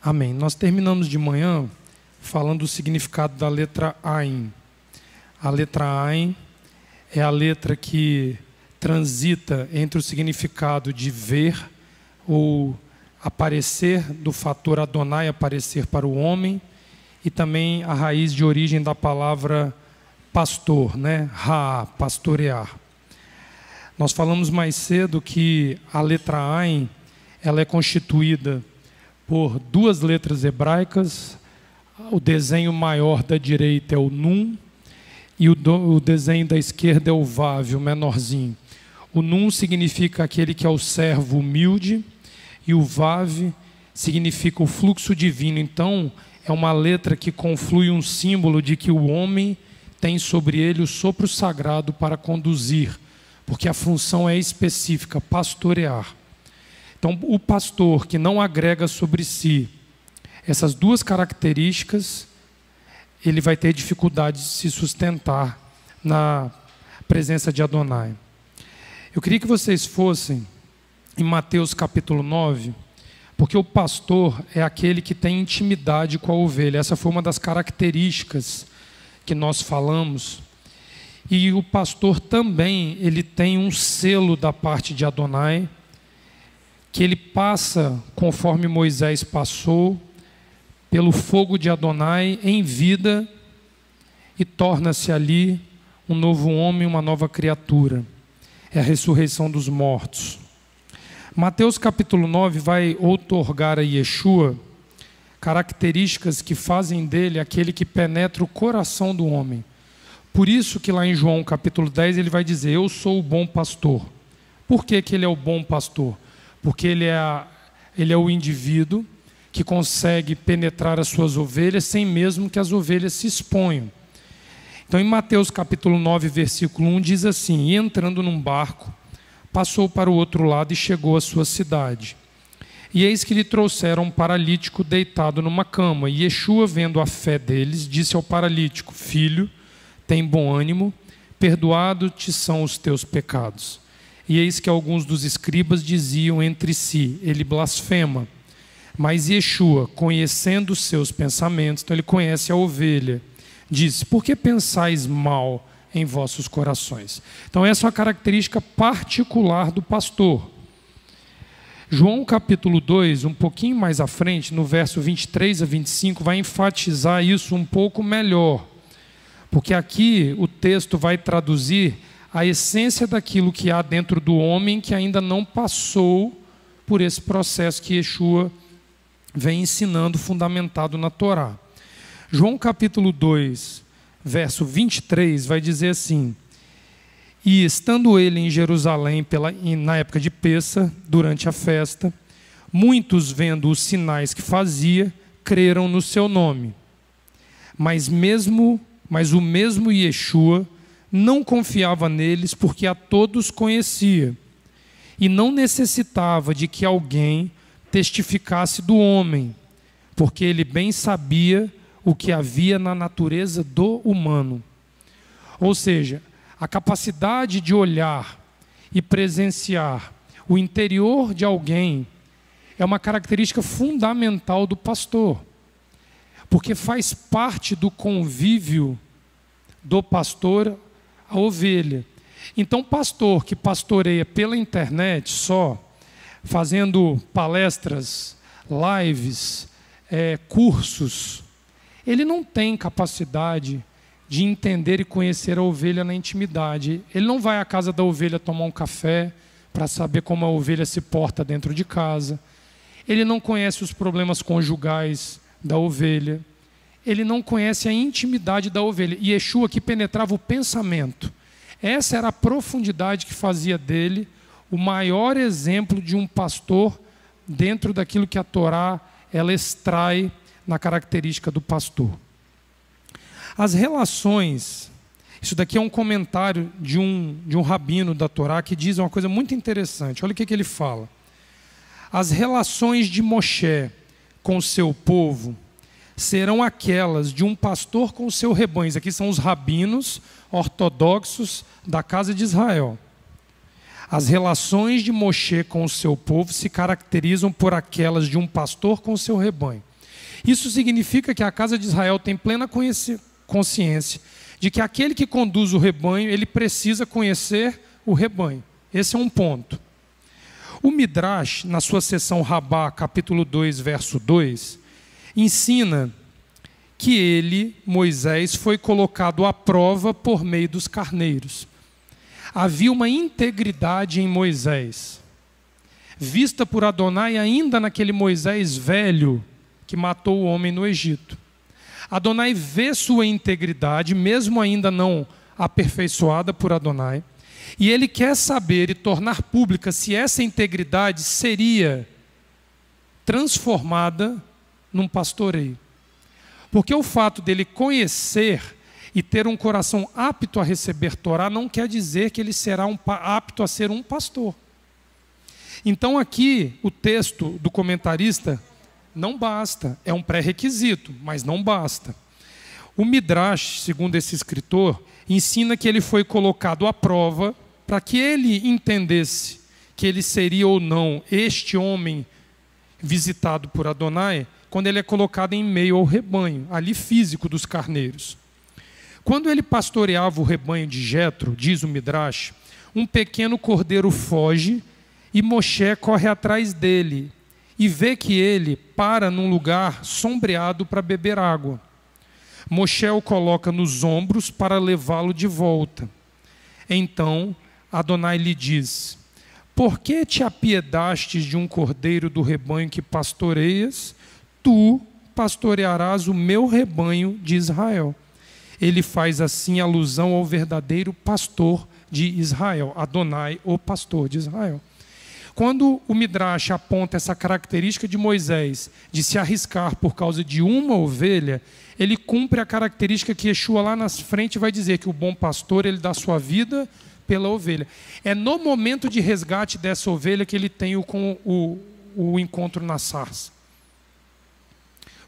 Amém. Nós terminamos de manhã falando do significado da letra Ain. A letra Ain é a letra que transita entre o significado de ver ou aparecer, do fator Adonai, aparecer para o homem, e também a raiz de origem da palavra pastor, né? Ra, pastorear. Nós falamos mais cedo que a letra Ain, ela é constituída por duas letras hebraicas. O desenho maior da direita é o Nun, e o desenho da esquerda é o Vav, o menorzinho. O Nun significa aquele que é o servo humilde, e o Vav significa o fluxo divino. Então, é uma letra que conflui um símbolo de que o homem tem sobre ele o sopro sagrado para conduzir, porque a função é específica, pastorear. Então, o pastor que não agrega sobre si essas duas características, ele vai ter dificuldade de se sustentar na presença de Adonai. Eu queria que vocês fossem em Mateus capítulo 9, porque o pastor é aquele que tem intimidade com a ovelha. Essa foi uma das características que nós falamos. E o pastor também, ele tem um selo da parte de Adonai, que ele passa, conforme Moisés passou, pelo fogo de Adonai em vida, e torna-se ali um novo homem, uma nova criatura. É a ressurreição dos mortos. Mateus capítulo 9 vai outorgar a Yeshua características que fazem dele aquele que penetra o coração do homem. Por isso que lá em João capítulo 10 ele vai dizer: eu sou o bom pastor. Por que que ele é o bom pastor? Porque ele é o indivíduo que consegue penetrar as suas ovelhas sem mesmo que as ovelhas se exponham. Então em Mateus capítulo 9 versículo 1 diz assim: e entrando num barco, passou para o outro lado e chegou à sua cidade. E eis que lhe trouxeram um paralítico deitado numa cama. E Yeshua, vendo a fé deles, disse ao paralítico: filho, tem bom ânimo, perdoado te são os teus pecados. E eis que alguns dos escribas diziam entre si: ele blasfema. Mas Yeshua, conhecendo os seus pensamentos, então ele conhece a ovelha, disse: por que pensais mal em vossos corações? Então essa é uma característica particular do pastor. João capítulo 2, um pouquinho mais à frente, no verso 23 a 25, vai enfatizar isso um pouco melhor. Porque aqui o texto vai traduzir a essência daquilo que há dentro do homem que ainda não passou por esse processo que Yeshua vem ensinando, fundamentado na Torá. João capítulo 2, verso 23, vai dizer assim: e estando ele em Jerusalém na época de Pêssar, durante a festa, muitos, vendo os sinais que fazia, creram no seu nome. Mas o mesmo Yeshua não confiava neles, porque a todos conhecia, e não necessitava de que alguém testificasse do homem, porque ele bem sabia o que havia na natureza do humano. Ou seja, a capacidade de olhar e presenciar o interior de alguém é uma característica fundamental do pastor, porque faz parte do convívio do pastor a ovelha. Então, pastor que pastoreia pela internet só, fazendo palestras, lives, cursos, ele não tem capacidade de entender e conhecer a ovelha na intimidade. Ele não vai à casa da ovelha tomar um café para saber como a ovelha se porta dentro de casa. Ele não conhece os problemas conjugais da ovelha. Ele não conhece a intimidade da ovelha. E Yeshua que penetrava o pensamento. Essa era a profundidade que fazia dele o maior exemplo de um pastor dentro daquilo que a Torá ela extrai na característica do pastor. As relações, isso daqui é um comentário de um rabino da Torá que diz uma coisa muito interessante. Olha o que ele fala. As relações de Moshe com o seu povo serão aquelas de um pastor com o seu rebanho. Aqui são os rabinos ortodoxos da casa de Israel. As relações de Moshe com o seu povo se caracterizam por aquelas de um pastor com o seu rebanho. Isso significa que a casa de Israel tem plena consciência de que aquele que conduz o rebanho, ele precisa conhecer o rebanho. Esse é um ponto. O Midrash, na sua seção Rabá, capítulo 2, verso 2, ensina que ele, Moisés, foi colocado à prova por meio dos carneiros. Havia uma integridade em Moisés, vista por Adonai ainda naquele Moisés velho que matou o homem no Egito. Adonai vê sua integridade, mesmo ainda não aperfeiçoada por Adonai, e ele quer saber e tornar pública se essa integridade seria transformada num pastoreio. Porque o fato dele conhecer e ter um coração apto a receber Torá não quer dizer que ele será apto a ser um pastor. Então aqui o texto do comentarista não basta, é um pré-requisito, mas não basta. O Midrash, segundo esse escritor, ensina que ele foi colocado à prova para que ele entendesse que ele seria ou não este homem visitado por Adonai, quando ele é colocado em meio ao rebanho, ali físico dos carneiros. Quando ele pastoreava o rebanho de Jetro, diz o Midrash, um pequeno cordeiro foge e Moshe corre atrás dele e vê que ele para num lugar sombreado para beber água. Moshe o coloca nos ombros para levá-lo de volta. Então Adonai lhe diz: por que te apiedastes de um cordeiro do rebanho que pastoreias? Tu pastorearás o meu rebanho de Israel. Ele faz assim alusão ao verdadeiro pastor de Israel, Adonai, o pastor de Israel. Quando o Midrash aponta essa característica de Moisés, de se arriscar por causa de uma ovelha, ele cumpre a característica que Yeshua lá na frente vai dizer, que o bom pastor, ele dá sua vida pela ovelha. É no momento de resgate dessa ovelha que ele tem o encontro na sarça.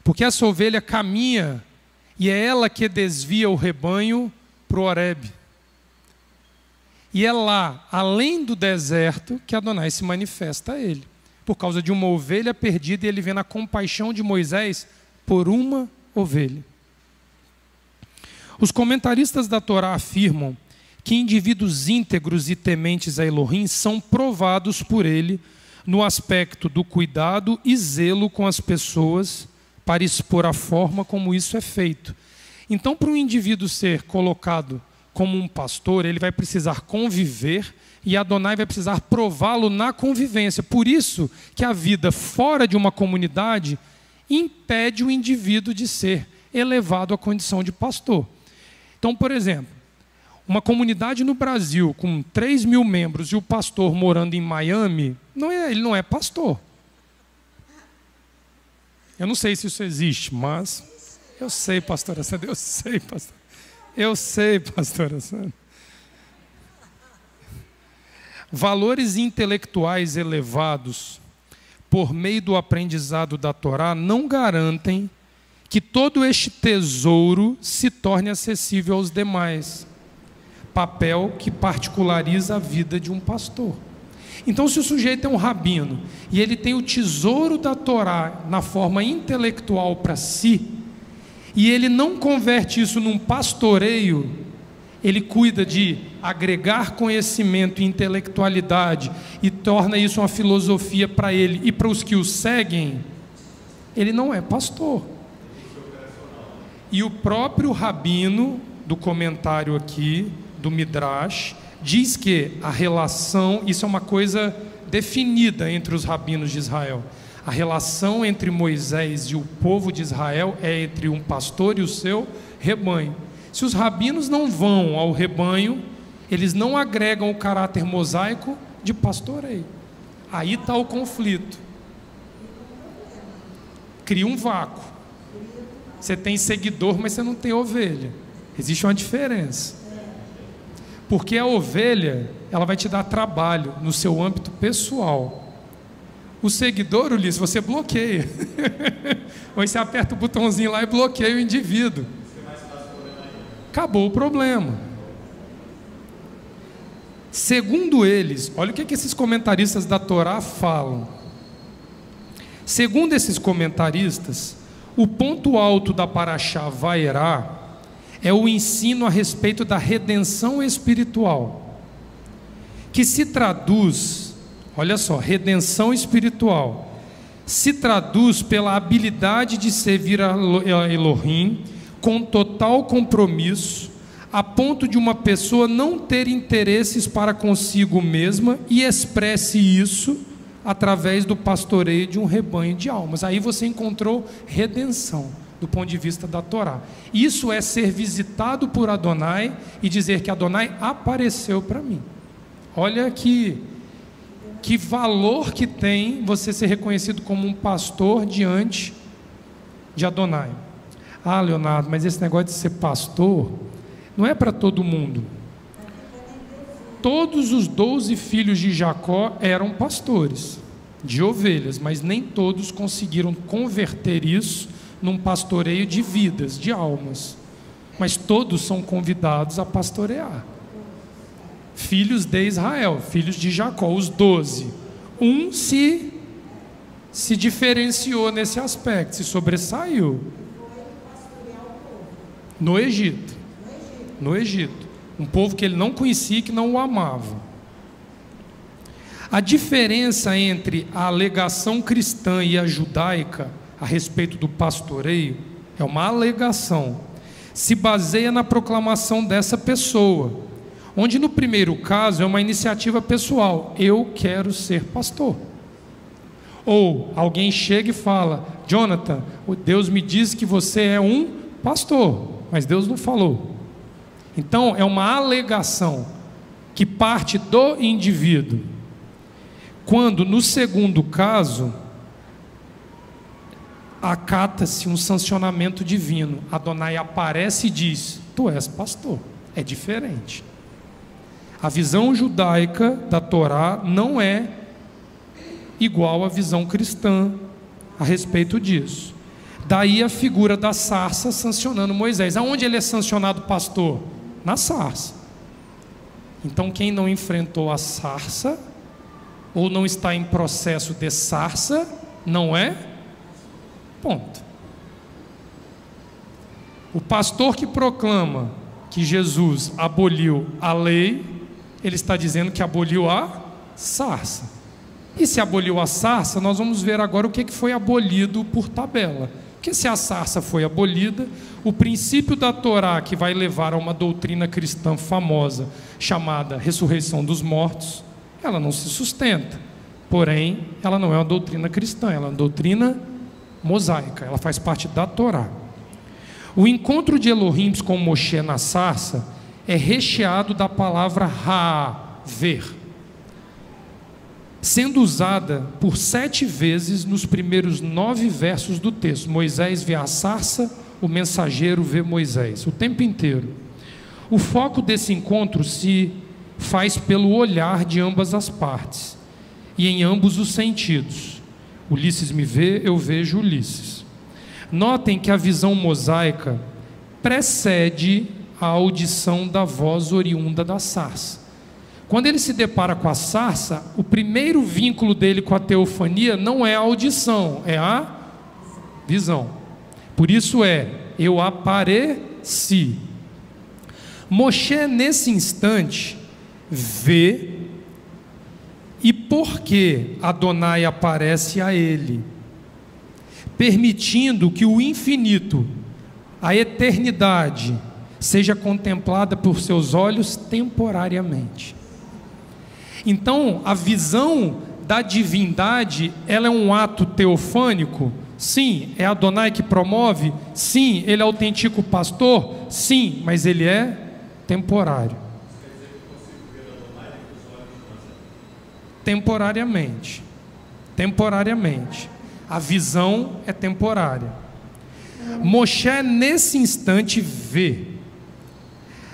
Porque essa ovelha caminha e é ela que desvia o rebanho para o Horebe. E é lá, além do deserto, que Adonai se manifesta a ele. Por causa de uma ovelha perdida, e ele vê na compaixão de Moisés por uma ovelha. Os comentaristas da Torá afirmam que indivíduos íntegros e tementes a Elohim são provados por ele no aspecto do cuidado e zelo com as pessoas para expor a forma como isso é feito. Então, para um indivíduo ser colocado como um pastor, ele vai precisar conviver e Adonai vai precisar prová-lo na convivência. Por isso que a vida fora de uma comunidade impede o indivíduo de ser elevado à condição de pastor. Então, por exemplo, uma comunidade no Brasil com 3 mil membros e o pastor morando em Miami, ele não é pastor. Eu não sei se isso existe, mas eu sei, pastora Sandra, eu sei, pastor. Eu sei, pastora Sandra. Valores intelectuais elevados por meio do aprendizado da Torá não garantem que todo este tesouro se torne acessível aos demais. Papel que particulariza a vida de um pastor. Então, se o sujeito é um rabino e ele tem o tesouro da Torá na forma intelectual para si, e ele não converte isso num pastoreio, ele cuida de agregar conhecimento e intelectualidade e torna isso uma filosofia para ele e para os que o seguem, ele não é pastor. E o próprio rabino do comentário aqui, do Midrash, diz que a relação, isso é uma coisa definida entre os rabinos de Israel. A relação entre Moisés e o povo de Israel é entre um pastor e o seu rebanho. Se os rabinos não vão ao rebanho, eles não agregam o caráter mosaico de pastoreio. Aí está o conflito. Cria um vácuo. Você tem seguidor, mas você não tem ovelha. Existe uma diferença. Porque a ovelha, ela vai te dar trabalho no seu âmbito pessoal. O seguidor, Ulisses, você bloqueia. Ou você aperta o botãozinho lá e bloqueia o indivíduo. Acabou o problema. Segundo eles, olha o que esses comentaristas da Torá falam. Segundo esses comentaristas, O ponto alto da Parashá Vaerá é o ensino a respeito da redenção espiritual, que se traduz, olha só, redenção espiritual, se traduz pela habilidade de servir a Elohim com total compromisso, a ponto de uma pessoa não ter interesses para consigo mesma e expresse isso através do pastoreio de um rebanho de almas. Aí você encontrou redenção do ponto de vista da Torá. Isso é ser visitado por Adonai e dizer que Adonai apareceu para mim. Olha que valor que tem você ser reconhecido como um pastor diante de Adonai. Ah, Leonardo, mas esse negócio de ser pastor não é para todo mundo. Todos os 12 filhos de Jacó eram pastores de ovelhas, mas nem todos conseguiram converter isso num pastoreio de vidas, de almas. Mas todos são convidados a pastorear. Filhos de Israel, filhos de Jacó, os 12. Um se diferenciou nesse aspecto, se sobressaiu. No Egito. No Egito. Um povo que ele não conhecia e que não o amava. A diferença entre a alegação cristã e a judaica a respeito do pastoreio é uma alegação. Se baseia na proclamação dessa pessoa, onde no primeiro caso é uma iniciativa pessoal. Eu quero ser pastor. Ou alguém chega e fala: Jonathan, Deus me diz que você é um pastor, mas Deus não falou. Então é uma alegação que parte do indivíduo. Quando no segundo caso acata-se um sancionamento divino, Adonai aparece e diz: tu és pastor. É diferente. A visão judaica da Torá não é igual à visão cristã a respeito disso. Daí a figura da sarça sancionando Moisés. Aonde ele é sancionado pastor? Na sarça. Então quem não enfrentou a sarça, ou não está em processo de sarça, não é? Ponto. O pastor que proclama que Jesus aboliu a lei, ele está dizendo que aboliu a sarça. E se aboliu a sarça, nós vamos ver agora o que foi abolido por tabela. Porque se a sarça foi abolida, o princípio da Torá, que vai levar a uma doutrina cristã famosa, chamada ressurreição dos mortos, ela não se sustenta. Porém, ela não é uma doutrina cristã, ela é uma doutrina mosaica, ela faz parte da Torá. O encontro de Elohim com Moshe na sarça é recheado da palavra Ra, ver, sendo usada por 7 vezes nos primeiros 9 versos do texto. Moisés vê a sarça, o mensageiro vê Moisés, o tempo inteiro. O foco desse encontro se faz pelo olhar de ambas as partes e em ambos os sentidos. Ulisses me vê, eu vejo Ulisses. Notem que a visão mosaica precede a audição da voz oriunda da sarça. Quando ele se depara com a sarça, o primeiro vínculo dele com a teofania não é a audição, é a visão. Por isso eu apareci. Moshe nesse instante vê, e porque Adonai aparece a ele, permitindo que o infinito, a eternidade, seja contemplada por seus olhos temporariamente. Então, a visão da divindade, ela é um ato teofânico? Sim. É Adonai que promove? Sim. Ele autentica o pastor? Sim. Mas ele é temporário. Temporariamente. Temporariamente. A visão é temporária. Moshe nesse instante vê.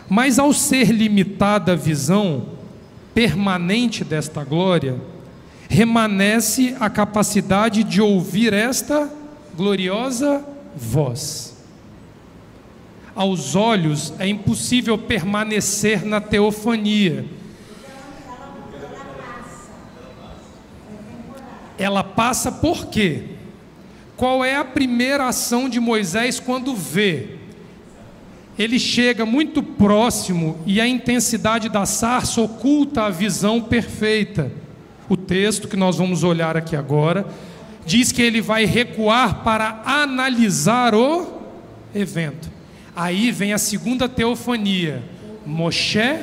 Mas ao ser limitada a visão permanente desta glória, remanesce a capacidade de ouvir esta gloriosa voz. Aos olhos é impossível permanecer na teofania. Ela passa por quê? Qual é a primeira ação de Moisés quando vê? Ele chega muito próximo e a intensidade da sarça oculta a visão perfeita. O texto que nós vamos olhar aqui agora diz que ele vai recuar para analisar o evento. Aí vem a segunda teofania, Moshe,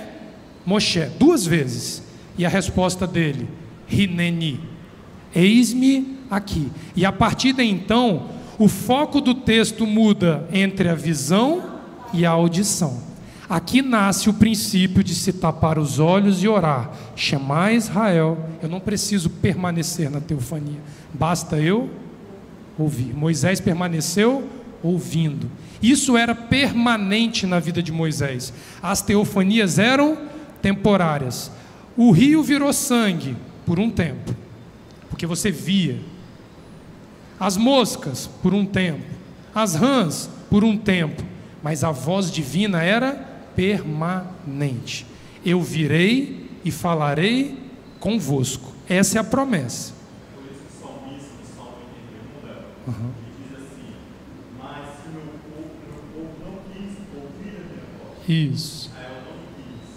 Moshe, 2 vezes. E a resposta dele, Hineni, eis-me aqui. E a partir de então, o foco do texto muda entre a visão e a audição. Aqui nasce o princípio de se tapar os olhos e orar. Shema Israel. Eu não preciso permanecer na teofania, basta eu ouvir. Moisés permaneceu ouvindo. Isso era permanente na vida de Moisés. As teofanias eram temporárias. O rio virou sangue por um tempo, porque você via. As moscas por um tempo, as rãs por um tempo, mas a voz divina era permanente. Eu virei e falarei convosco. Essa é a promessa. Por isso que o salmista, no Salmo 81, ele diz assim: mas se meu povo não quis ouvir a minha voz. Isso. Aí eu não quis.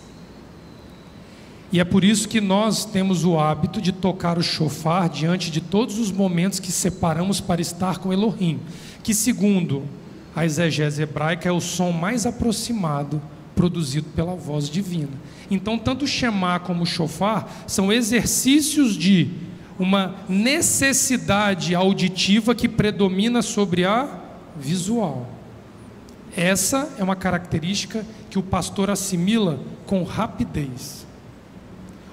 E é por isso que nós temos o hábito de tocar o shofar diante de todos os momentos que separamos para estar com Elohim, que segundo a exegese hebraica é o som mais aproximado produzido pela voz divina. Então, tanto o Shema como o shofar são exercícios de uma necessidade auditiva que predomina sobre a visual. Essa é uma característica que o pastor assimila com rapidez.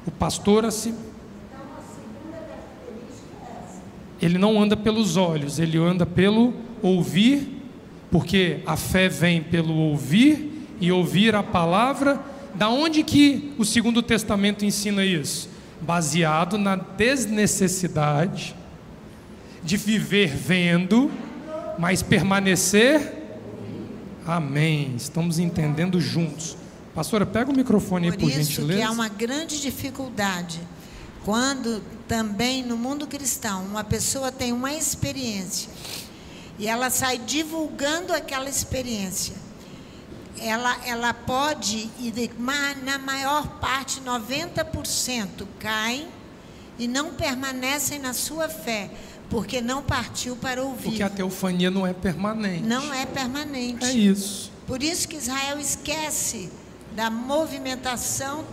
O pastor ele não anda pelos olhos, ele anda pelo ouvir, porque a fé vem pelo ouvir e ouvir a palavra. Da onde que o Segundo Testamento ensina isso? Baseado na desnecessidade de viver vendo, mas permanecer. Amém. Estamos entendendo juntos. Pastora, pega o microfone aí, por gentileza. Por isso que há uma grande dificuldade quando também no mundo cristão uma pessoa tem uma experiência e ela sai divulgando aquela experiência. Ela pode, e na maior parte, 90%, caem e não permanecem na sua fé, porque não partiu para ouvir. Porque a teofania não é permanente. Não é permanente. É isso. Por isso que Israel esquece da movimentação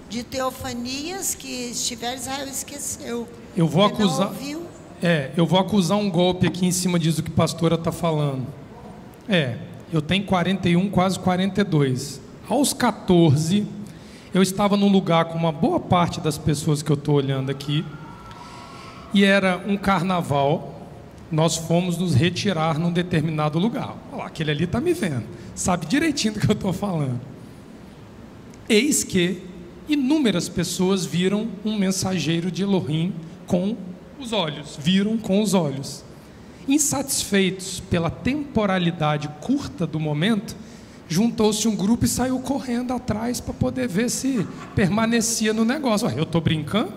de teofanias que Israel esqueceu. Eu vou acusar um golpe aqui em cima disso que a pastora está falando. Eu tenho 41, quase 42. Aos 14, eu estava num lugar com uma boa parte das pessoas que eu estou olhando aqui, e era um carnaval. Nós fomos nos retirar num determinado lugar. Olha lá, aquele ali está me vendo, sabe direitinho do que eu estou falando. Eis que inúmeras pessoas viram um mensageiro de Elohim com os olhos, viram com os olhos. Insatisfeitos pela temporalidade curta do momento, juntou-se um grupo e saiu correndo atrás para poder ver se permanecia no negócio. Eu estou brincando?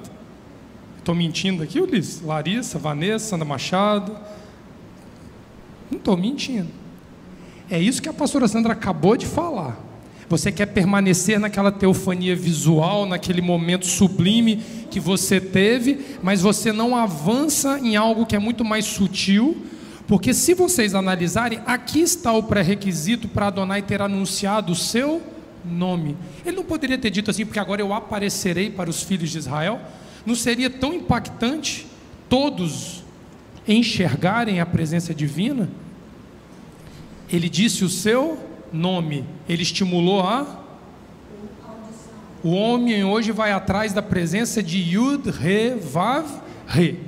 Estou mentindo aqui, Ulisses? Larissa, Vanessa, Sandra Machado? Não estou mentindo. É isso que a pastora Sandra acabou de falar. Você quer permanecer naquela teofania visual, naquele momento sublime que você teve, mas você não avança em algo que é muito mais sutil, porque se vocês analisarem, aqui está o pré-requisito para Adonai ter anunciado o seu nome. Ele não poderia ter dito assim, porque agora eu aparecerei para os filhos de Israel? Não seria tão impactante todos enxergarem a presença divina? Ele disse o seu nome, ele estimulou o homem hoje vai atrás da presença de Yud, Re, Vav, Re.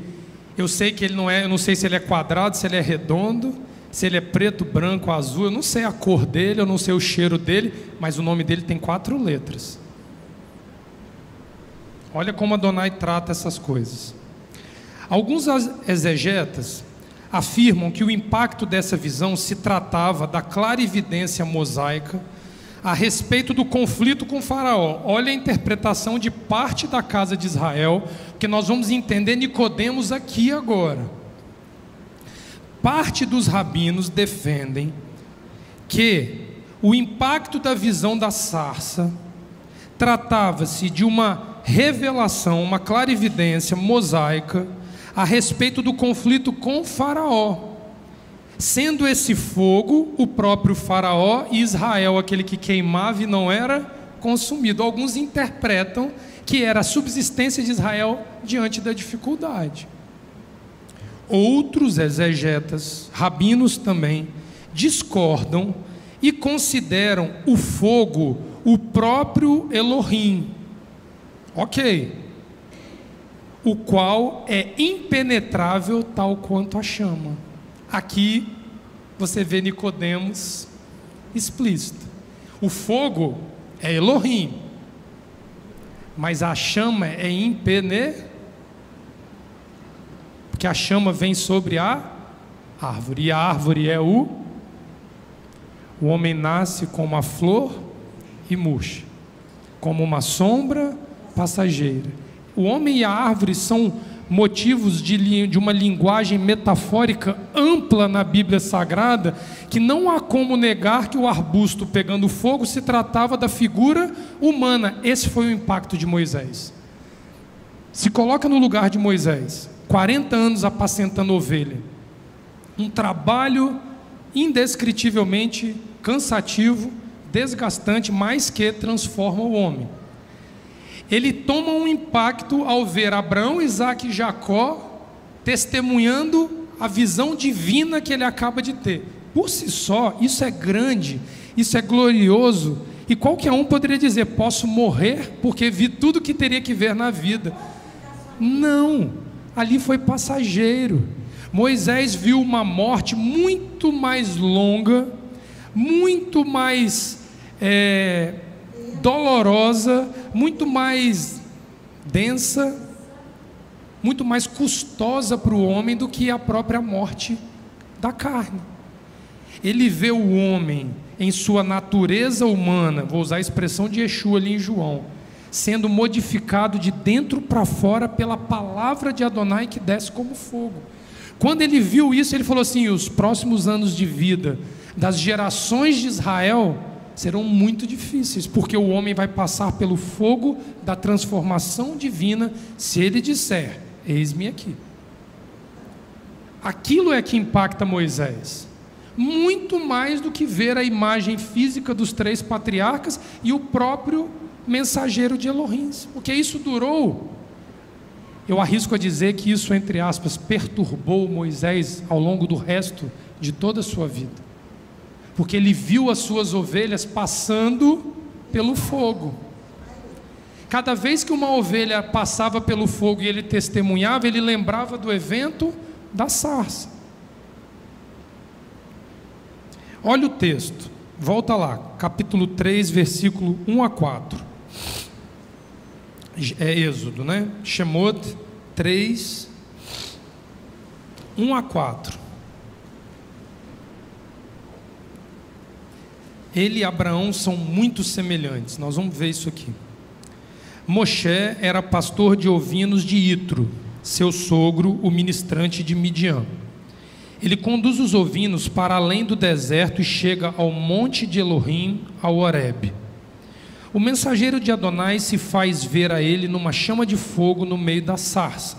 Eu sei que ele não é, eu não sei se ele é quadrado, se ele é redondo, se ele é preto, branco, azul, eu não sei a cor dele, eu não sei o cheiro dele, mas o nome dele tem 4 letras. Olha como Adonai trata essas coisas. Alguns exegetas afirmam que o impacto dessa visão se tratava da clarividência mosaica a respeito do conflito com Faraó. Olha a interpretação de parte da casa de Israel, que nós vamos entender Nicodemos aqui agora. parte dos rabinos defendem que o impacto da visão da sarça tratava-se de uma revelação, uma clarividência mosaica a respeito do conflito com Faraó, sendo esse fogo o próprio Faraó e Israel, aquele que queimava e não era consumido. Alguns interpretam que era a subsistência de Israel diante da dificuldade. Outros exegetas, rabinos também, discordam e consideram o fogo o próprio Elohim, ok, o qual é impenetrável tal quanto a chama. Aqui você vê Nicodemos explícito. O fogo é Elohim, mas a chama é impenetrável, porque a chama vem sobre a árvore, e a árvore é o homem nasce como a flor e murcha, como uma sombra passageira. O homem e a árvore são motivos de uma linguagem metafórica ampla na Bíblia Sagrada, que não há como negar que o arbusto pegando fogo se tratava da figura humana. Esse foi o impacto de Moisés. Se coloca no lugar de Moisés, 40 anos apacentando ovelha, um trabalho indescritivelmente cansativo, desgastante, mas que transforma o homem. Ele toma um impacto ao ver Abraão, Isaque e Jacó testemunhando a visão divina que ele acaba de ter. Por si só, isso é grande, isso é glorioso, e qualquer um poderia dizer: posso morrer porque vi tudo que teria que ver na vida. Não, ali foi passageiro. Moisés viu uma morte muito mais longa, muito mais dolorosa, muito mais densa, muito mais custosa para o homem do que a própria morte da carne. Ele vê o homem em sua natureza humana, vou usar a expressão de Yeshua ali em João, sendo modificado de dentro para fora pela palavra de Adonai que desce como fogo. Quando ele viu isso, ele falou assim: os próximos anos de vida das gerações de Israel serão muito difíceis, porque o homem vai passar pelo fogo da transformação divina, se ele disser: eis-me aqui. Aquilo é que impacta Moisés, muito mais do que ver a imagem física dos 3 patriarcas e o próprio mensageiro de Elohim, porque isso durou, eu arrisco a dizer que isso, entre aspas, perturbou Moisés ao longo do resto de toda a sua vida, porque ele viu as suas ovelhas passando pelo fogo. Cada vez que uma ovelha passava pelo fogo e ele testemunhava, ele lembrava do evento da sarça. Olha o texto, volta lá, capítulo 3, versículo 1 a 4. É Êxodo, né? Shemot 3, 1 a 4. Ele e Abraão são muito semelhantes, nós vamos ver isso aqui. Moshe era pastor de ovinos de Itro, seu sogro, o ministrante de Midian. Ele conduz os ovinos para além do deserto e chega ao monte de Elohim, ao Horebe. O mensageiro de Adonai se faz ver a ele numa chama de fogo no meio da sarça.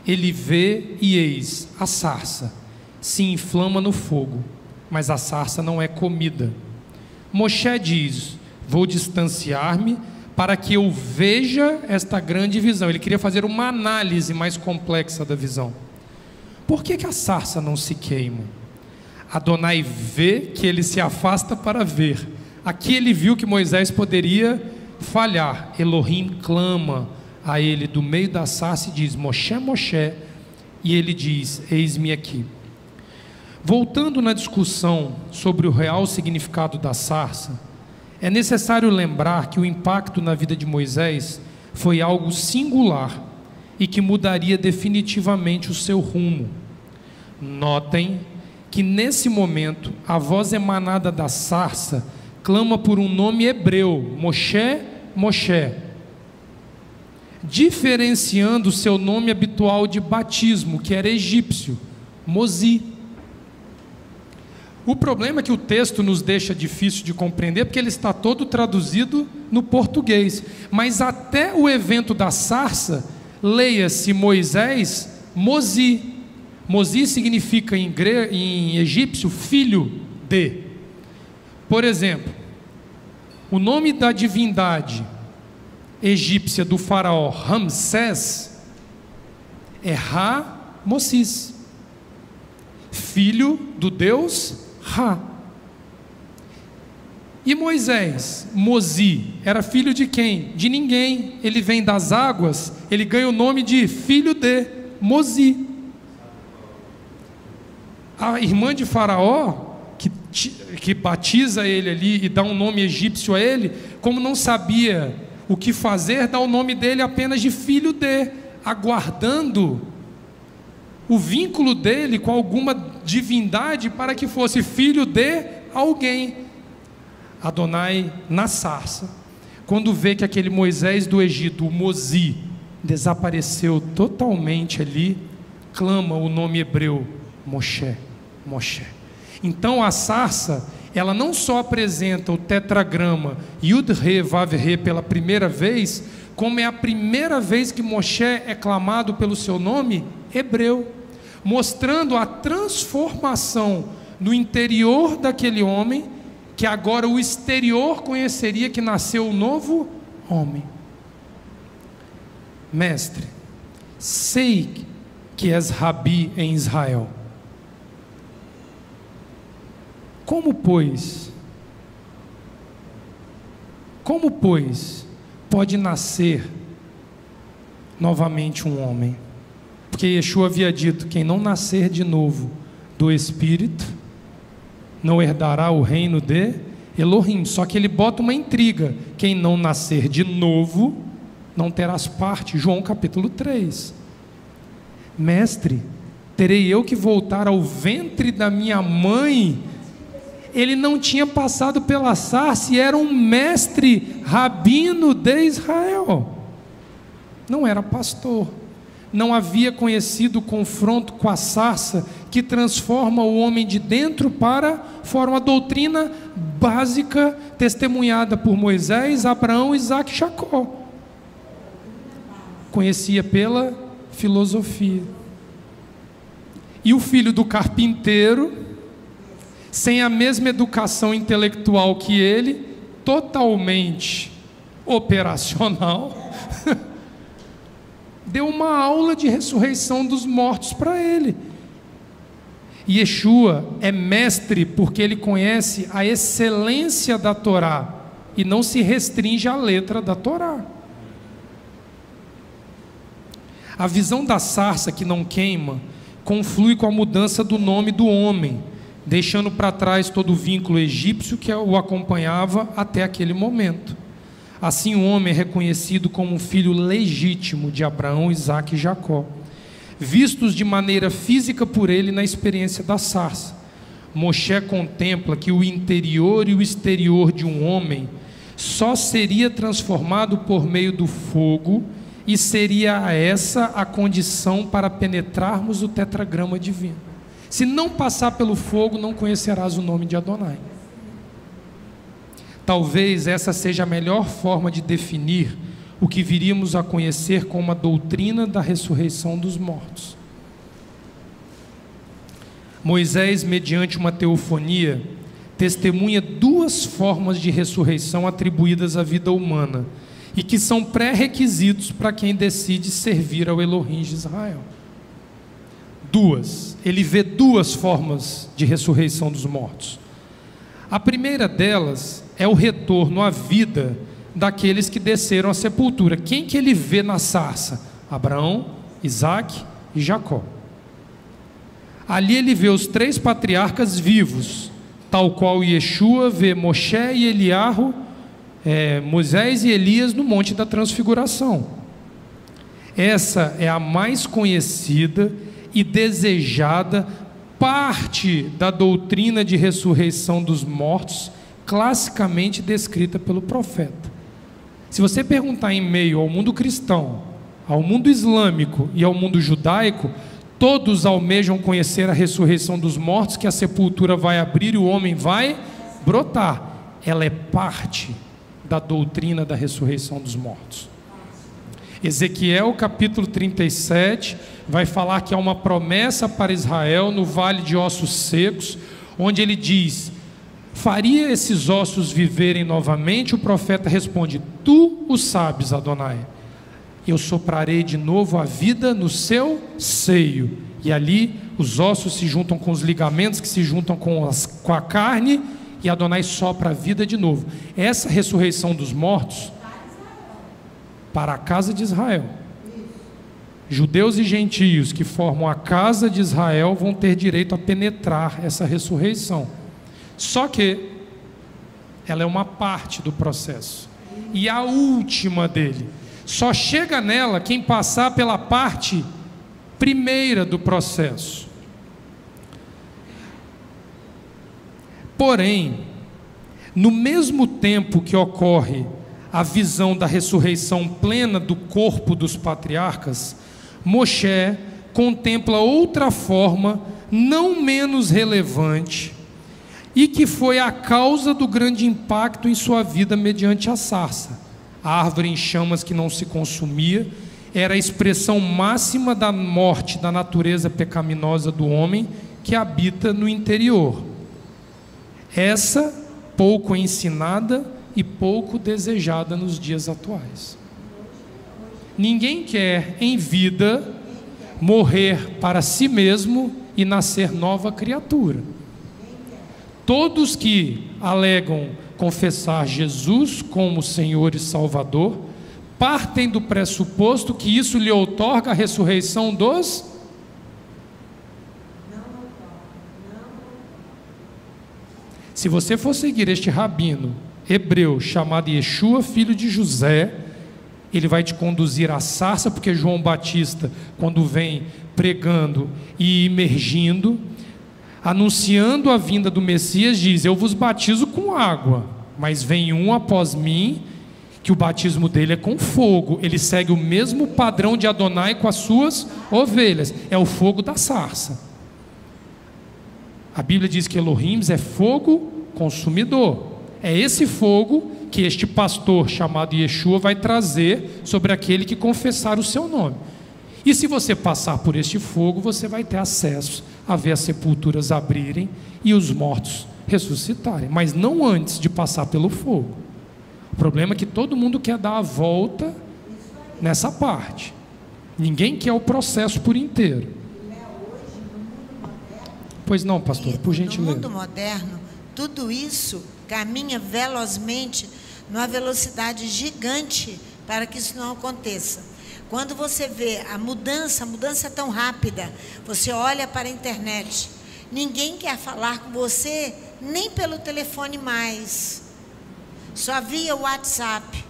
Ele vê e eis, a sarça se inflama no fogo, mas a sarça não é comida. Moshe diz: vou distanciar-me para que eu veja esta grande visão. Ele queria fazer uma análise mais complexa da visão. Por que a sarça não se queima? Adonai vê que ele se afasta para ver. Aqui ele viu que Moisés poderia falhar. Elohim clama a ele do meio da sarça e diz: Moshe, Moshe, e ele diz: eis-me aqui. Voltando na discussão sobre o real significado da sarça, é necessário lembrar que o impacto na vida de Moisés foi algo singular e que mudaria definitivamente o seu rumo. Notem que nesse momento a voz emanada da sarça clama por um nome hebreu, Moshe, Moshe, diferenciando o seu nome habitual de batismo, que era egípcio, Mosi. O problema é que o texto nos deixa difícil de compreender, porque ele está todo traduzido no português. Mas até o evento da sarça, leia-se Moisés, Mozi. Mozi significa em egípcio filho de. Por exemplo, o nome da divindade egípcia do faraó Ramsés é Ra-Mossis, filho do deus Ra. E Moisés, Mozi, era filho de quem? De ninguém. Ele vem das águas, ele ganha o nome de filho de Mozi. A irmã de Faraó, que batiza ele ali e dá um nome egípcio a ele, como não sabia o que fazer, dá o nome dele apenas de filho de, aguardando o vínculo dele com alguma divindade para que fosse filho de alguém. Adonai, na sarça, quando vê que aquele Moisés do Egito, o Mozi, desapareceu totalmente ali, clama o nome hebreu Moshe, Moshe. Então a sarça, ela não só apresenta o tetragrama Yud-Re, Vav-Re pela primeira vez, como é a primeira vez que Moshe é clamado pelo seu nome hebreu, mostrando a transformação no interior daquele homem, que agora o exterior conheceria que nasceu um novo homem. Mestre, sei que és rabi em Israel. Como, pois, pode nascer novamente um homem? Porque Yeshua havia dito: quem não nascer de novo do Espírito, não herdará o reino de Elohim. Só que ele bota uma intriga: quem não nascer de novo, não terás parte. João capítulo 3. Mestre, terei eu que voltar ao ventre da minha mãe? Ele não tinha passado pela sarça e era um mestre rabino de Israel. Não era pastor. Não havia conhecido o confronto com a sarça que transforma o homem de dentro para fora. Uma doutrina básica testemunhada por Moisés, Abraão, Isaac e Jacó. Conhecia pela filosofia. E o filho do carpinteiro, sem a mesma educação intelectual que ele, totalmente operacional, deu uma aula de ressurreição dos mortos para ele. Yeshua é mestre porque ele conhece a excelência da Torá e não se restringe à letra da Torá. A visão da sarça que não queima conflui com a mudança do nome do homem, deixando para trás todo o vínculo egípcio que o acompanhava até aquele momento. Assim o homem é reconhecido como um filho legítimo de Abraão, Isaac e Jacó, vistos de maneira física por ele na experiência da sarça. Moshe contempla que o interior e o exterior de um homem só seria transformado por meio do fogo, e seria essa a condição para penetrarmos o tetragrama divino. Se não passar pelo fogo, não conhecerás o nome de Adonai. Talvez essa seja a melhor forma de definir o que viríamos a conhecer como a doutrina da ressurreição dos mortos. Moisés, mediante uma teofonia, testemunha duas formas de ressurreição atribuídas à vida humana e que são pré-requisitos para quem decide servir ao Elohim de Israel. Ele vê duas formas de ressurreição dos mortos. A primeira delas é o retorno à vida daqueles que desceram à sepultura. Quem que ele vê na sarça? Abraão, Isaac e Jacó. Ali ele vê os três patriarcas vivos, tal qual Yeshua vê Moshe e Eliarro, Moisés e Elias no Monte da Transfiguração. Essa é a mais conhecida e desejada parte da doutrina de ressurreição dos mortos, classicamente descrita pelo profeta. Se você perguntar em meio ao mundo cristão, ao mundo islâmico e ao mundo judaico, Todos almejam conhecer a ressurreição dos mortos, que a sepultura vai abrir e o homem vai brotar. Ela é parte da doutrina da ressurreição dos mortos. Ezequiel capítulo 37 vai falar que há uma promessa para Israel no vale de ossos secos, onde ele diz: faria esses ossos viverem novamente? O profeta responde: tu o sabes, Adonai. Eu soprarei de novo a vida no seu seio, e ali os ossos se juntam com os ligamentos, que se juntam com a carne, e Adonai sopra a vida de novo. Essa ressurreição dos mortos, para a casa de Israel, judeus e gentios que formam a casa de Israel vão ter direito a penetrar essa ressurreição. Só que ela é uma parte do processo, e a última dele. Só chega nela quem passar pela parte primeira do processo. Porém, no mesmo tempo que ocorre a visão da ressurreição plena do corpo dos patriarcas, Moshe contempla outra forma não menos relevante, e que foi a causa do grande impacto em sua vida mediante a sarça. A árvore em chamas que não se consumia era a expressão máxima da morte da natureza pecaminosa do homem que habita no interior. Essa pouco ensinada e pouco desejada nos dias atuais. Ninguém quer em vida morrer para si mesmo e nascer nova criatura. Todos que alegam confessar Jesus como Senhor e Salvador partem do pressuposto que isso lhe outorga a ressurreição dos... Se você for seguir este rabino hebreu chamado Yeshua, filho de José, ele vai te conduzir à sarça, porque João Batista, quando vem pregando e imergindo, anunciando a vinda do Messias, diz: eu vos batizo com água, mas vem um após mim, que o batismo dele é com fogo. Ele segue o mesmo padrão de Adonai com as suas ovelhas, é o fogo da sarça. A Bíblia diz que Elohim é fogo consumidor. É esse fogo que este pastor chamado Yeshua vai trazer sobre aquele que confessar o seu nome. E se você passar por este fogo, você vai ter acesso a ver as sepulturas abrirem e os mortos ressuscitarem, mas não antes de passar pelo fogo. O problema é que todo mundo quer dar a volta nessa parte. Ninguém quer o processo por inteiro. Pois não, pastor, por gentileza. No mundo moderno, tudo isso caminha velozmente, numa velocidade gigante, para que isso não aconteça. Quando você vê a mudança é tão rápida, você olha para a internet, ninguém quer falar com você nem pelo telefone mais, só via WhatsApp,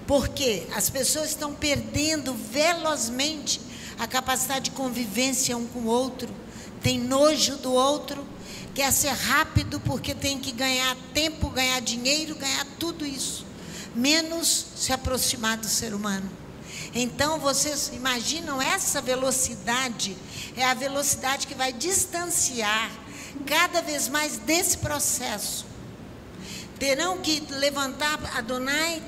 porque as pessoas estão perdendo velozmente a capacidade de convivência um com o outro, tem nojo do outro, quer ser rápido porque tem que ganhar tempo, ganhar dinheiro, ganhar tudo isso, menos se aproximar do ser humano. Então vocês imaginam, essa velocidade é a velocidade que vai distanciar cada vez mais desse processo. Terão que levantar Adonai,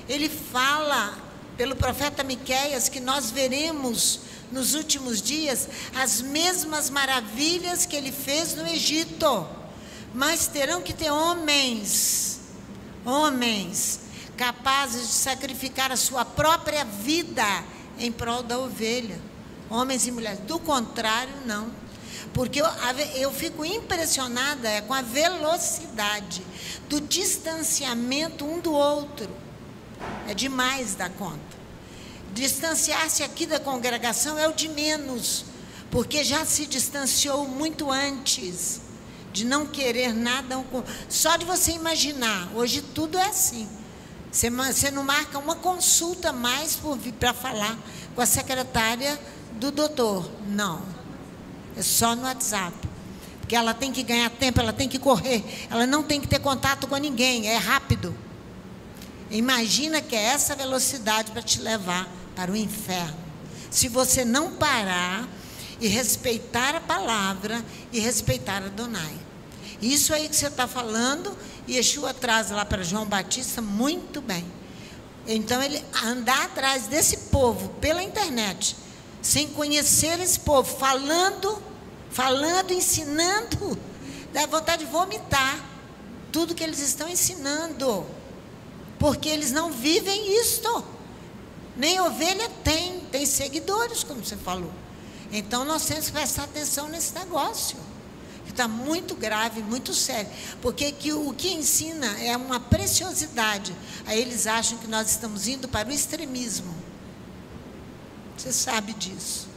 ele fala pelo profeta Miqueias que nós veremos nos últimos dias as mesmas maravilhas que ele fez no Egito, mas terão que ter homens capazes de sacrificar a sua própria vida em prol da ovelha, homens e mulheres. Do contrário, não, porque eu fico impressionada com a velocidade do distanciamento um do outro. É demais da conta. Distanciar-se aqui da congregação é o de menos, porque já se distanciou muito antes, de não querer nada. Só de você imaginar, hoje tudo é assim. Você não marca uma consulta mais por vir para falar com a secretária do doutor. Não. É só no WhatsApp. Porque ela tem que ganhar tempo, ela tem que correr, ela não tem que ter contato com ninguém, é rápido. Imagina que é essa velocidade para te levar para o inferno. Se você não parar e respeitar a palavra e respeitar Adonai. Isso aí que você está falando, Yeshua traz lá para João Batista muito bem. Então, ele andar atrás desse povo pela internet, sem conhecer esse povo, falando, ensinando, dá vontade de vomitar tudo que eles estão ensinando, porque eles não vivem isto. Nem ovelha tem seguidores, como você falou. Então, nós temos que prestar atenção nesse negócio, que está muito grave, muito sério, porque o que ensina é uma preciosidade. Aí eles acham que nós estamos indo para o extremismo. Você sabe disso.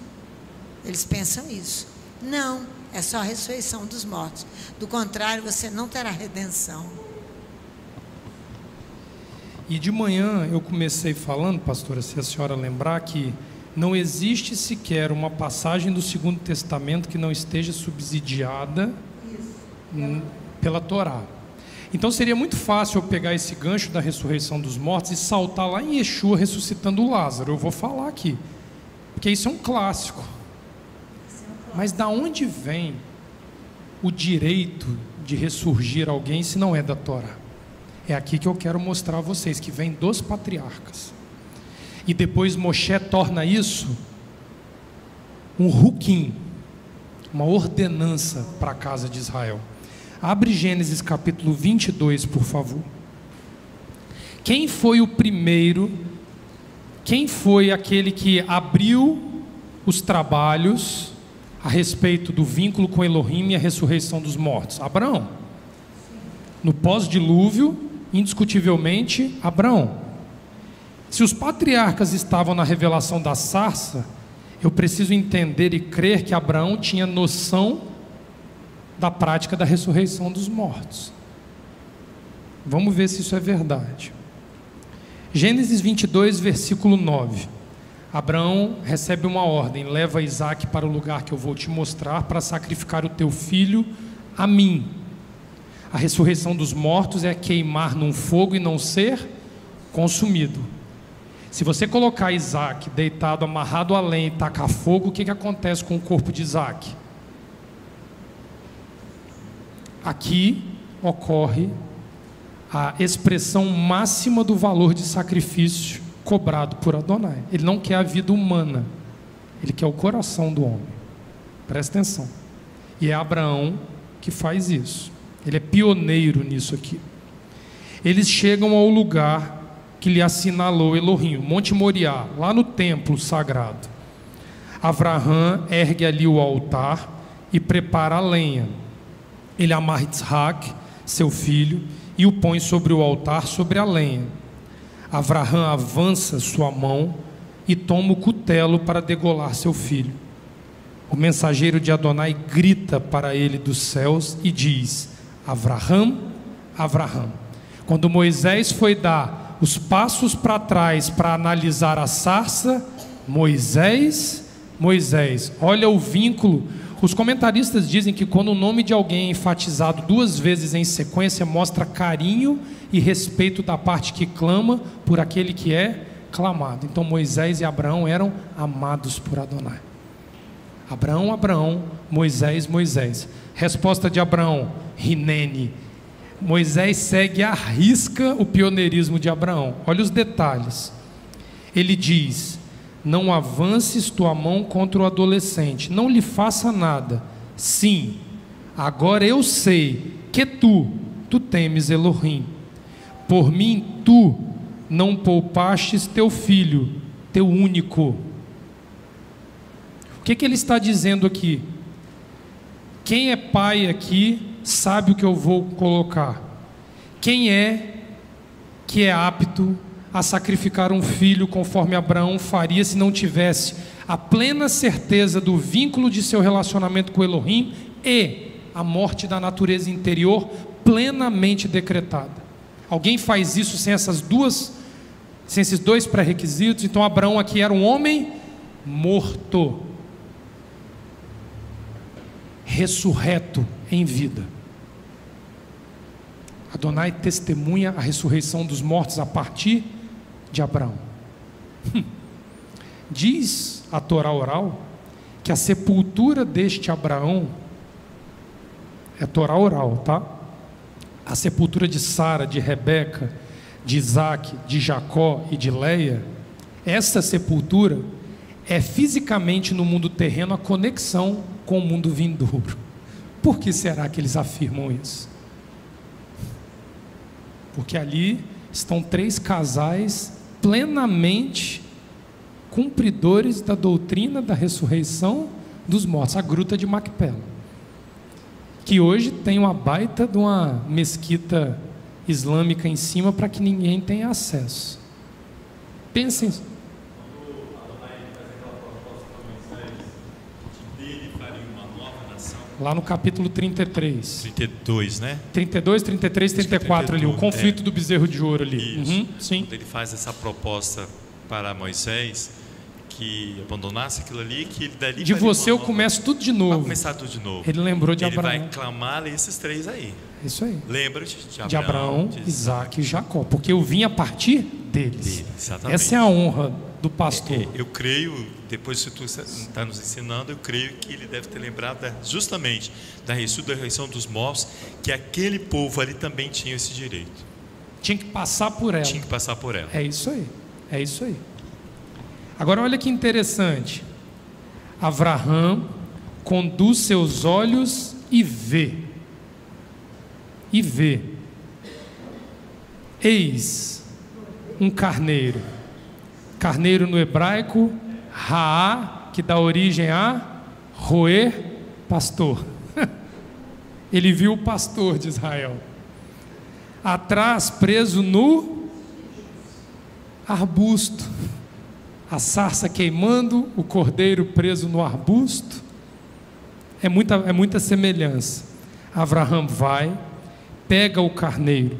Eles pensam isso. Não, é só a ressurreição dos mortos. Do contrário, você não terá redenção. E de manhã eu comecei falando, pastora, se a senhora lembrar, que não existe sequer uma passagem do Segundo Testamento que não esteja subsidiada pela Torá. Então seria muito fácil eu pegar esse gancho da ressurreição dos mortos e saltar lá em Yeshua ressuscitando Lázaro. Eu vou falar aqui, porque isso é um clássico. Mas da onde vem o direito de ressurgir alguém se não é da Torá? É aqui que eu quero mostrar a vocês, que vem dos patriarcas. E depois Moshe torna isso um hukim, uma ordenança para a casa de Israel. Abre Gênesis capítulo 22, por favor. Quem foi o primeiro, quem foi aquele que abriu os trabalhos a respeito do vínculo com Elohim e a ressurreição dos mortos? Abraão. No pós-dilúvio, indiscutivelmente, Abraão. Se os patriarcas estavam na revelação da sarça, eu preciso entender e crer que Abraão tinha noção da prática da ressurreição dos mortos. Vamos ver se isso é verdade. Gênesis 22, versículo 9. Abraão recebe uma ordem: leva Isaque para o lugar que eu vou te mostrar, para sacrificar o teu filho a mim. A ressurreição dos mortos é queimar num fogo e não ser consumido. Se você colocar Isaque deitado, amarrado a lenha e tacar fogo, o que acontece com o corpo de Isaque? Aqui ocorre a expressão máxima do valor de sacrifício cobrado por Adonai. Ele não quer a vida humana, ele quer o coração do homem. Presta atenção. E é Abraão que faz isso. Ele é pioneiro nisso aqui. Eles chegam ao lugar que lhe assinalou Elohim, Monte Moriá, lá no templo sagrado. Avraham ergue ali o altar e prepara a lenha. Ele amarra Isaac, seu filho, e o põe sobre o altar, sobre a lenha. Avraham avança sua mão e toma o cutelo para degolar seu filho. O mensageiro de Adonai grita para ele dos céus e diz: Avraham, Avraham. Quando Moisés foi dar os passos para trás para analisar a sarça, Moisés, olha o vínculo. Os comentaristas dizem que quando o nome de alguém é enfatizado duas vezes em sequência, mostra carinho e respeito da parte que clama por aquele que é clamado. Então Moisés e Abraão eram amados por Adonai. Abraão, Abraão, Moisés, Moisés. Resposta de Abraão: Rinene. Moisés segue à risca o pioneirismo de Abraão. Olha os detalhes. Ele diz: não avances tua mão contra o adolescente, não lhe faça nada. Sim, agora eu sei que tu temes Elohim. Por mim tu não poupastes teu filho, teu único. O que ele está dizendo aqui? Quem é pai aqui sabe o que eu vou colocar. Quem é que é apto a sacrificar um filho conforme Abraão faria se não tivesse a plena certeza do vínculo de seu relacionamento com Elohim e a morte da natureza interior plenamente decretada? Alguém faz isso sem esses dois pré-requisitos? Então Abraão aqui era um homem morto, ressurreto em vida. Adonai testemunha a ressurreição dos mortos a partir de Abraão. Diz a Torá oral que a sepultura deste Abraão é Torá oral, tá? A sepultura de Sara, de Rebeca, de Isaac, de Jacó e de Leia, essa sepultura é fisicamente no mundo terreno a conexão com o mundo vindouro. Por que será que eles afirmam isso? Porque ali estão 3 casais plenamente cumpridores da doutrina da ressurreição dos mortos, a Gruta de Macpela, que hoje tem uma baita de uma mesquita islâmica em cima para que ninguém tenha acesso. Pensem. Quando Adonai faz aquela proposta para Moisés, que dele faria uma nova nação. Lá no capítulo 33. 32, né? 32, 33, 34 ali, o conflito do bezerro de ouro ali. Isso. Sim. Quando ele faz essa proposta para Moisés, que abandonasse aquilo ali, que ele dali De faria você uma eu nova- começo tudo de Vai novo. começar tudo de novo. Ele lembrou de Ele Abraão. vai clamar esses 3 aí. Isso aí. Lembra-te De Abraão, de Isaac e Jacó, porque eu vim a partir deles. Exatamente. Essa é a honra do pastor. Eu creio, depois que tu está nos ensinando, eu creio que ele deve ter lembrado justamente da ressurreição dos mortos, que aquele povo ali também tinha esse direito. Tinha que passar por ela. Tinha que passar por ela. É isso aí. É isso aí. Agora olha que interessante. Abraão conduz seus olhos e vê. E vê. Eis um carneiro. Carneiro no hebraico, Raá, que dá origem a roer, pastor. Ele viu o pastor de Israel. Atrás, preso no arbusto. A sarça queimando, o cordeiro preso no arbusto. É muita semelhança. Abraão vai, pega o carneiro,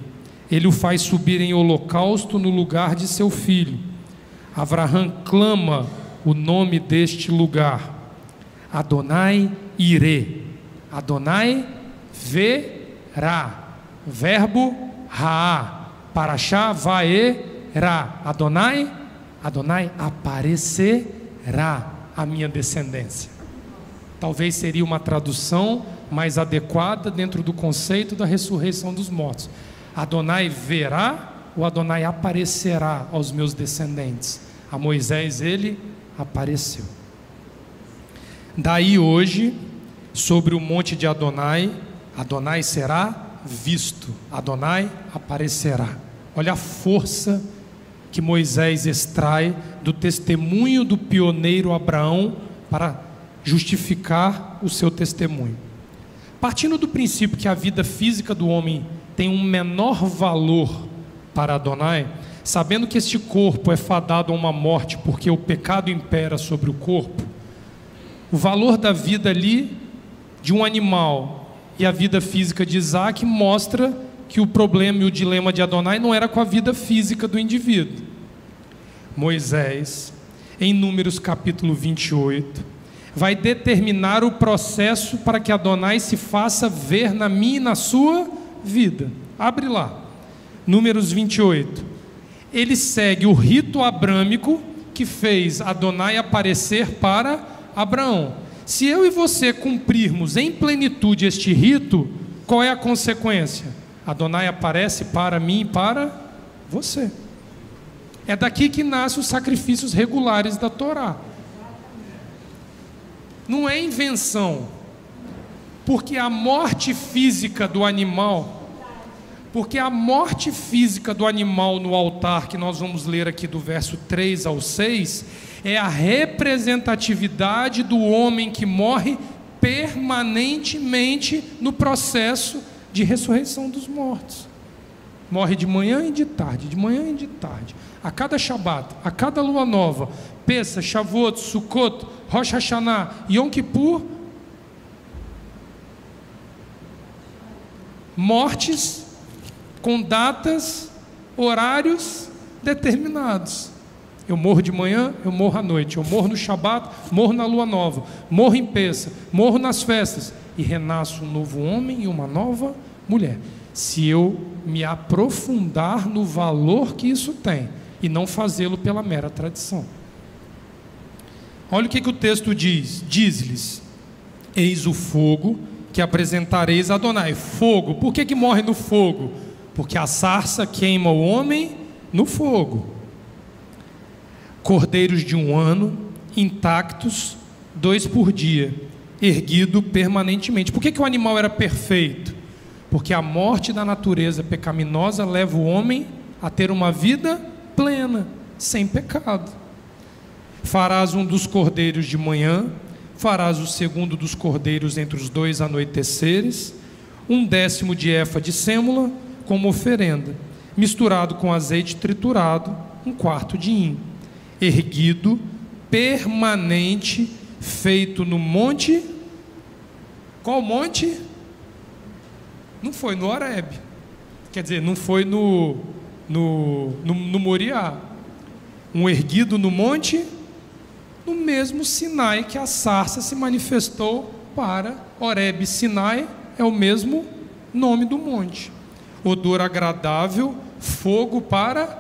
ele o faz subir em holocausto no lugar de seu filho. Abraão clama o nome deste lugar: Adonai Irê. Adonai verá. Verbo Raá. Parashá vaerá. Adonai aparecerá a minha descendência. Talvez seria uma tradução mais adequada dentro do conceito da ressurreição dos mortos. Adonai verá ou Adonai aparecerá aos meus descendentes. A Moisés ele apareceu. Daí hoje, sobre o monte de Adonai, Adonai será visto, Adonai aparecerá. Olha a força que Moisés extrai do testemunho do pioneiro Abraão para justificar o seu testemunho. Partindo do princípio que a vida física do homem tem um menor valor para Adonai, sabendo que este corpo é fadado a uma morte porque o pecado impera sobre o corpo, o valor da vida ali de um animal e a vida física de Isaac mostra que o problema e o dilema de Adonai não era com a vida física do indivíduo. Moisés, em Números capítulo 28, vai determinar o processo para que Adonai se faça ver na minha e na sua vida. Abre lá, Números 28. Ele segue o rito abrâmico que fez Adonai aparecer para Abraão. Se eu e você cumprirmos em plenitude este rito, qual é a consequência? Adonai aparece para mim e para você. É daqui que nascem os sacrifícios regulares da Torá. Não é invenção, porque a morte física do animal, no altar, que nós vamos ler aqui do verso 3 ao 6, é a representatividade do homem que morre permanentemente no processo de ressurreição dos mortos. Morre de manhã e de tarde, de manhã e de tarde. A cada Shabat, a cada lua nova, Pessa, Shavuot, Sukkot, Rosh Hashanah, Yom Kippur, mortes com datas, horários determinados. Eu morro de manhã, eu morro à noite. Eu morro no Shabat, morro na lua nova. Morro em Pessa, morro nas festas. E renasço um novo homem e uma nova mulher. Se eu me aprofundar no valor que isso tem e não fazê-lo pela mera tradição. Olha o que o texto diz. Diz-lhes: eis o fogo que apresentareis a Adonai. Fogo. Por que morre no fogo? Porque a sarça queima o homem no fogo. Cordeiros de 1 ano, intactos, 2 por dia, erguido permanentemente. Por que o animal era perfeito? Porque a morte da natureza pecaminosa leva o homem a ter uma vida plena, sem pecado. Farás um dos cordeiros de manhã, farás o segundo dos cordeiros entre os 2 anoiteceres, 1/10 de efa de sêmula como oferenda, misturado com azeite triturado, 1/4 de hin, erguido, permanente, feito no monte. Qual monte? Não foi no Horeb, quer dizer, não foi no Moriá. Um erguido no monte, no mesmo Sinai que a sarça se manifestou para Horeb. Sinai é o mesmo nome do monte. Odor agradável, fogo para...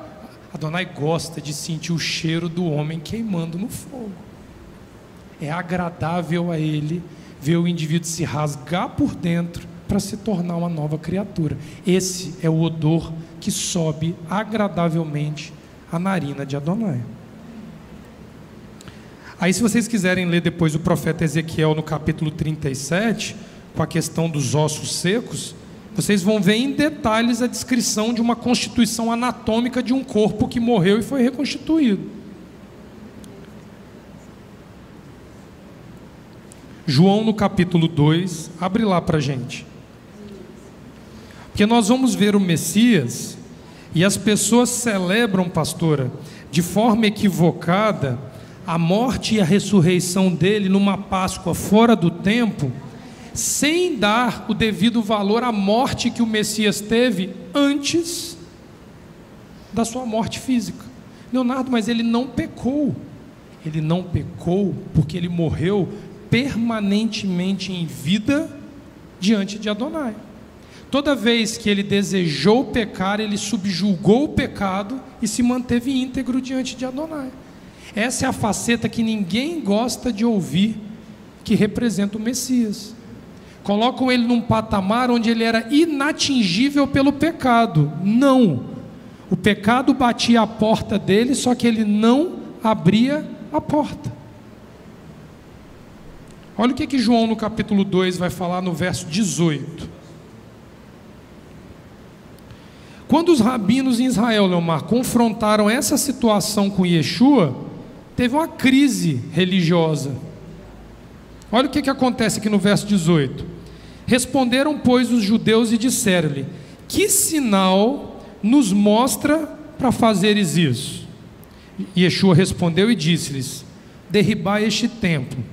Adonai gosta de sentir o cheiro do homem queimando no fogo. É agradável a ele ver o indivíduo se rasgar por dentro para se tornar uma nova criatura. Esse é o odor que sobe agradavelmente a narina de Adonai. Aí, se vocês quiserem ler depois o profeta Ezequiel no capítulo 37, com a questão dos ossos secos, vocês vão ver em detalhes a descrição de uma constituição anatômica de um corpo que morreu e foi reconstituído. João no capítulo 2, abre lá para a gente. Porque nós vamos ver o Messias, e as pessoas celebram, pastora, de forma equivocada, a morte e a ressurreição dele numa Páscoa fora do tempo, sem dar o devido valor à morte que o Messias teve antes da sua morte física. Leonardo, mas ele não pecou. Ele não pecou porque ele morreu permanentemente em vida diante de Adonai. Toda vez que ele desejou pecar, ele subjugou o pecado e se manteve íntegro diante de Adonai. Essa é a faceta que ninguém gosta de ouvir, que representa o Messias. Colocam ele num patamar onde ele era inatingível pelo pecado. Não. O pecado batia a porta dele, só que ele não abria a porta. Olha o que João no capítulo 2 vai falar no verso 18. Quando os rabinos em Israel, Leomar, confrontaram essa situação com Yeshua, teve uma crise religiosa. Olha o que acontece aqui no verso 18. Responderam, pois, os judeus e disseram-lhe: que sinal nos mostra para fazeres isso? Yeshua respondeu e disse-lhes: derribai este templo,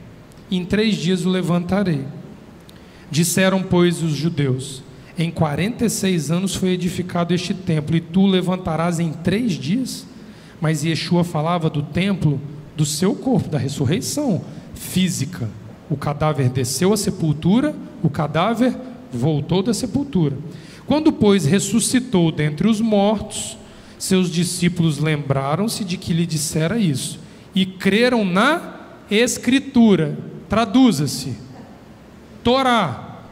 e em 3 dias o levantarei. Disseram, pois, os judeus: em 46 anos foi edificado este templo, e tu o levantarás em 3 dias? Mas Yeshua falava do templo do seu corpo, da ressurreição física. O cadáver desceu à sepultura, o cadáver voltou da sepultura. Quando, pois, ressuscitou dentre os mortos, seus discípulos lembraram-se de que lhe dissera isso, e creram na Escritura. Traduza-se: Torá.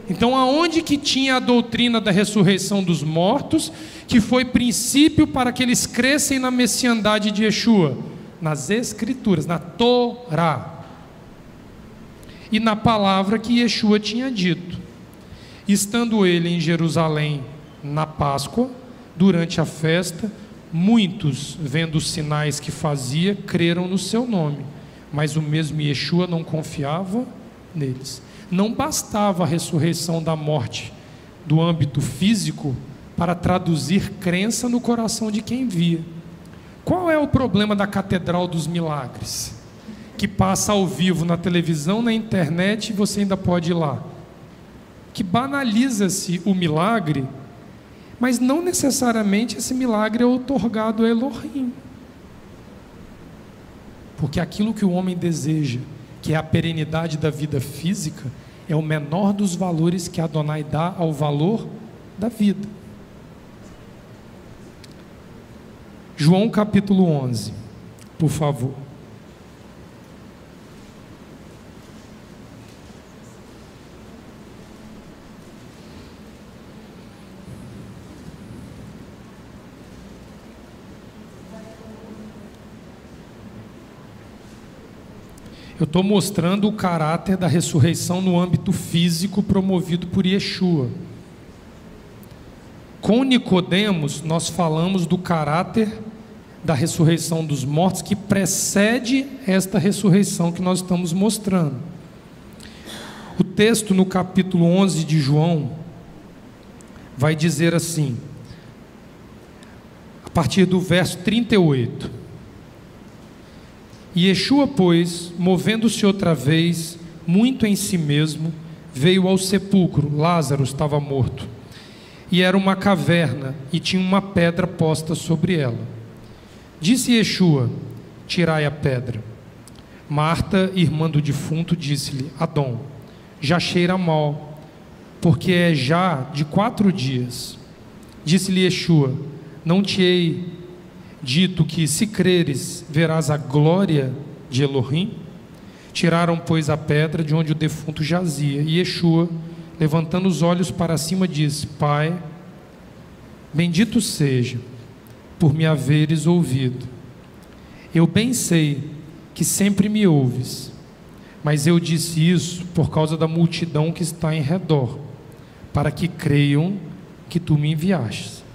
Então, aonde que tinha a doutrina da ressurreição dos mortos, que foi princípio para que eles crescem na messiandade de Yeshua? Nas Escrituras, na Torá. E na palavra que Yeshua tinha dito. Estando ele em Jerusalém na Páscoa, durante a festa, muitos, vendo os sinais que fazia, creram no seu nome, mas o mesmo Yeshua não confiava neles. Não bastava a ressurreição da morte do âmbito físico para traduzir crença no coração de quem via. Qual é o problema da Catedral dos Milagres? Que passa ao vivo na televisão, na internet, e você ainda pode ir lá. Que banaliza-se o milagre, mas não necessariamente esse milagre é outorgado a Elohim. Porque aquilo que o homem deseja, que é a perenidade da vida física, é o menor dos valores que Adonai dá ao valor da vida. João capítulo 11, por favor. Eu estou mostrando o caráter da ressurreição no âmbito físico promovido por Yeshua. Com Nicodemos, nós falamos do caráter da ressurreição dos mortos que precede esta ressurreição que nós estamos mostrando. O texto no capítulo 11 de João vai dizer assim, a partir do verso 38. E Yeshua, pois, movendo-se outra vez, muito em si mesmo, veio ao sepulcro. Lázaro estava morto. E era uma caverna, e tinha uma pedra posta sobre ela. Disse Yeshua: tirai a pedra. Marta, irmã do defunto, disse-lhe: Adão, já cheira mal, porque é já de 4 dias. Disse-lhe Yeshua: não te hei dito que, se creres, verás a glória de Elohim? Tiraram, pois, a pedra de onde o defunto jazia. E Yeshua, levantando os olhos para cima, disse: Pai, bendito seja por me haveres ouvido. Eu bem sei que sempre me ouves, mas eu disse isso por causa da multidão que está em redor, para que creiam que tu me enviastes.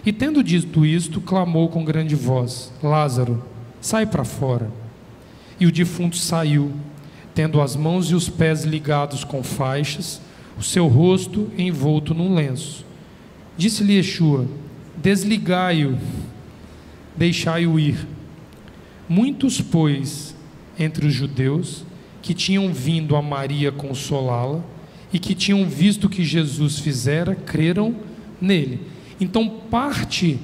E tendo dito isto, clamou com grande voz: Lázaro, sai para fora. E o defunto saiu, tendo as mãos e os pés ligados com faixas, o seu rosto envolto num lenço. Disse-lhe Yeshua: desligai-o, deixai-o ir. Muitos, pois, entre os judeus, que tinham vindo a Maria consolá-la, e que tinham visto o que Jesus fizera, creram nele. Então, parte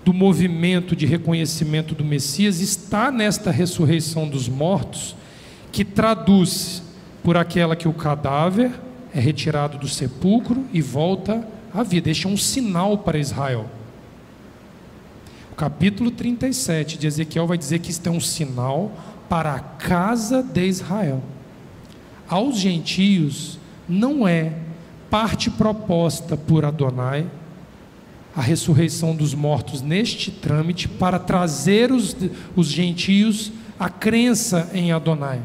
do movimento de reconhecimento do Messias está nesta ressurreição dos mortos, que traduz por aquela que o cadáver é retirado do sepulcro e volta à vida. Este é um sinal para Israel. O capítulo 37 de Ezequiel vai dizer que isto é um sinal para a casa de Israel. Aos gentios não é parte proposta por Adonai a ressurreição dos mortos neste trâmite para trazer os gentios à crença em Adonai.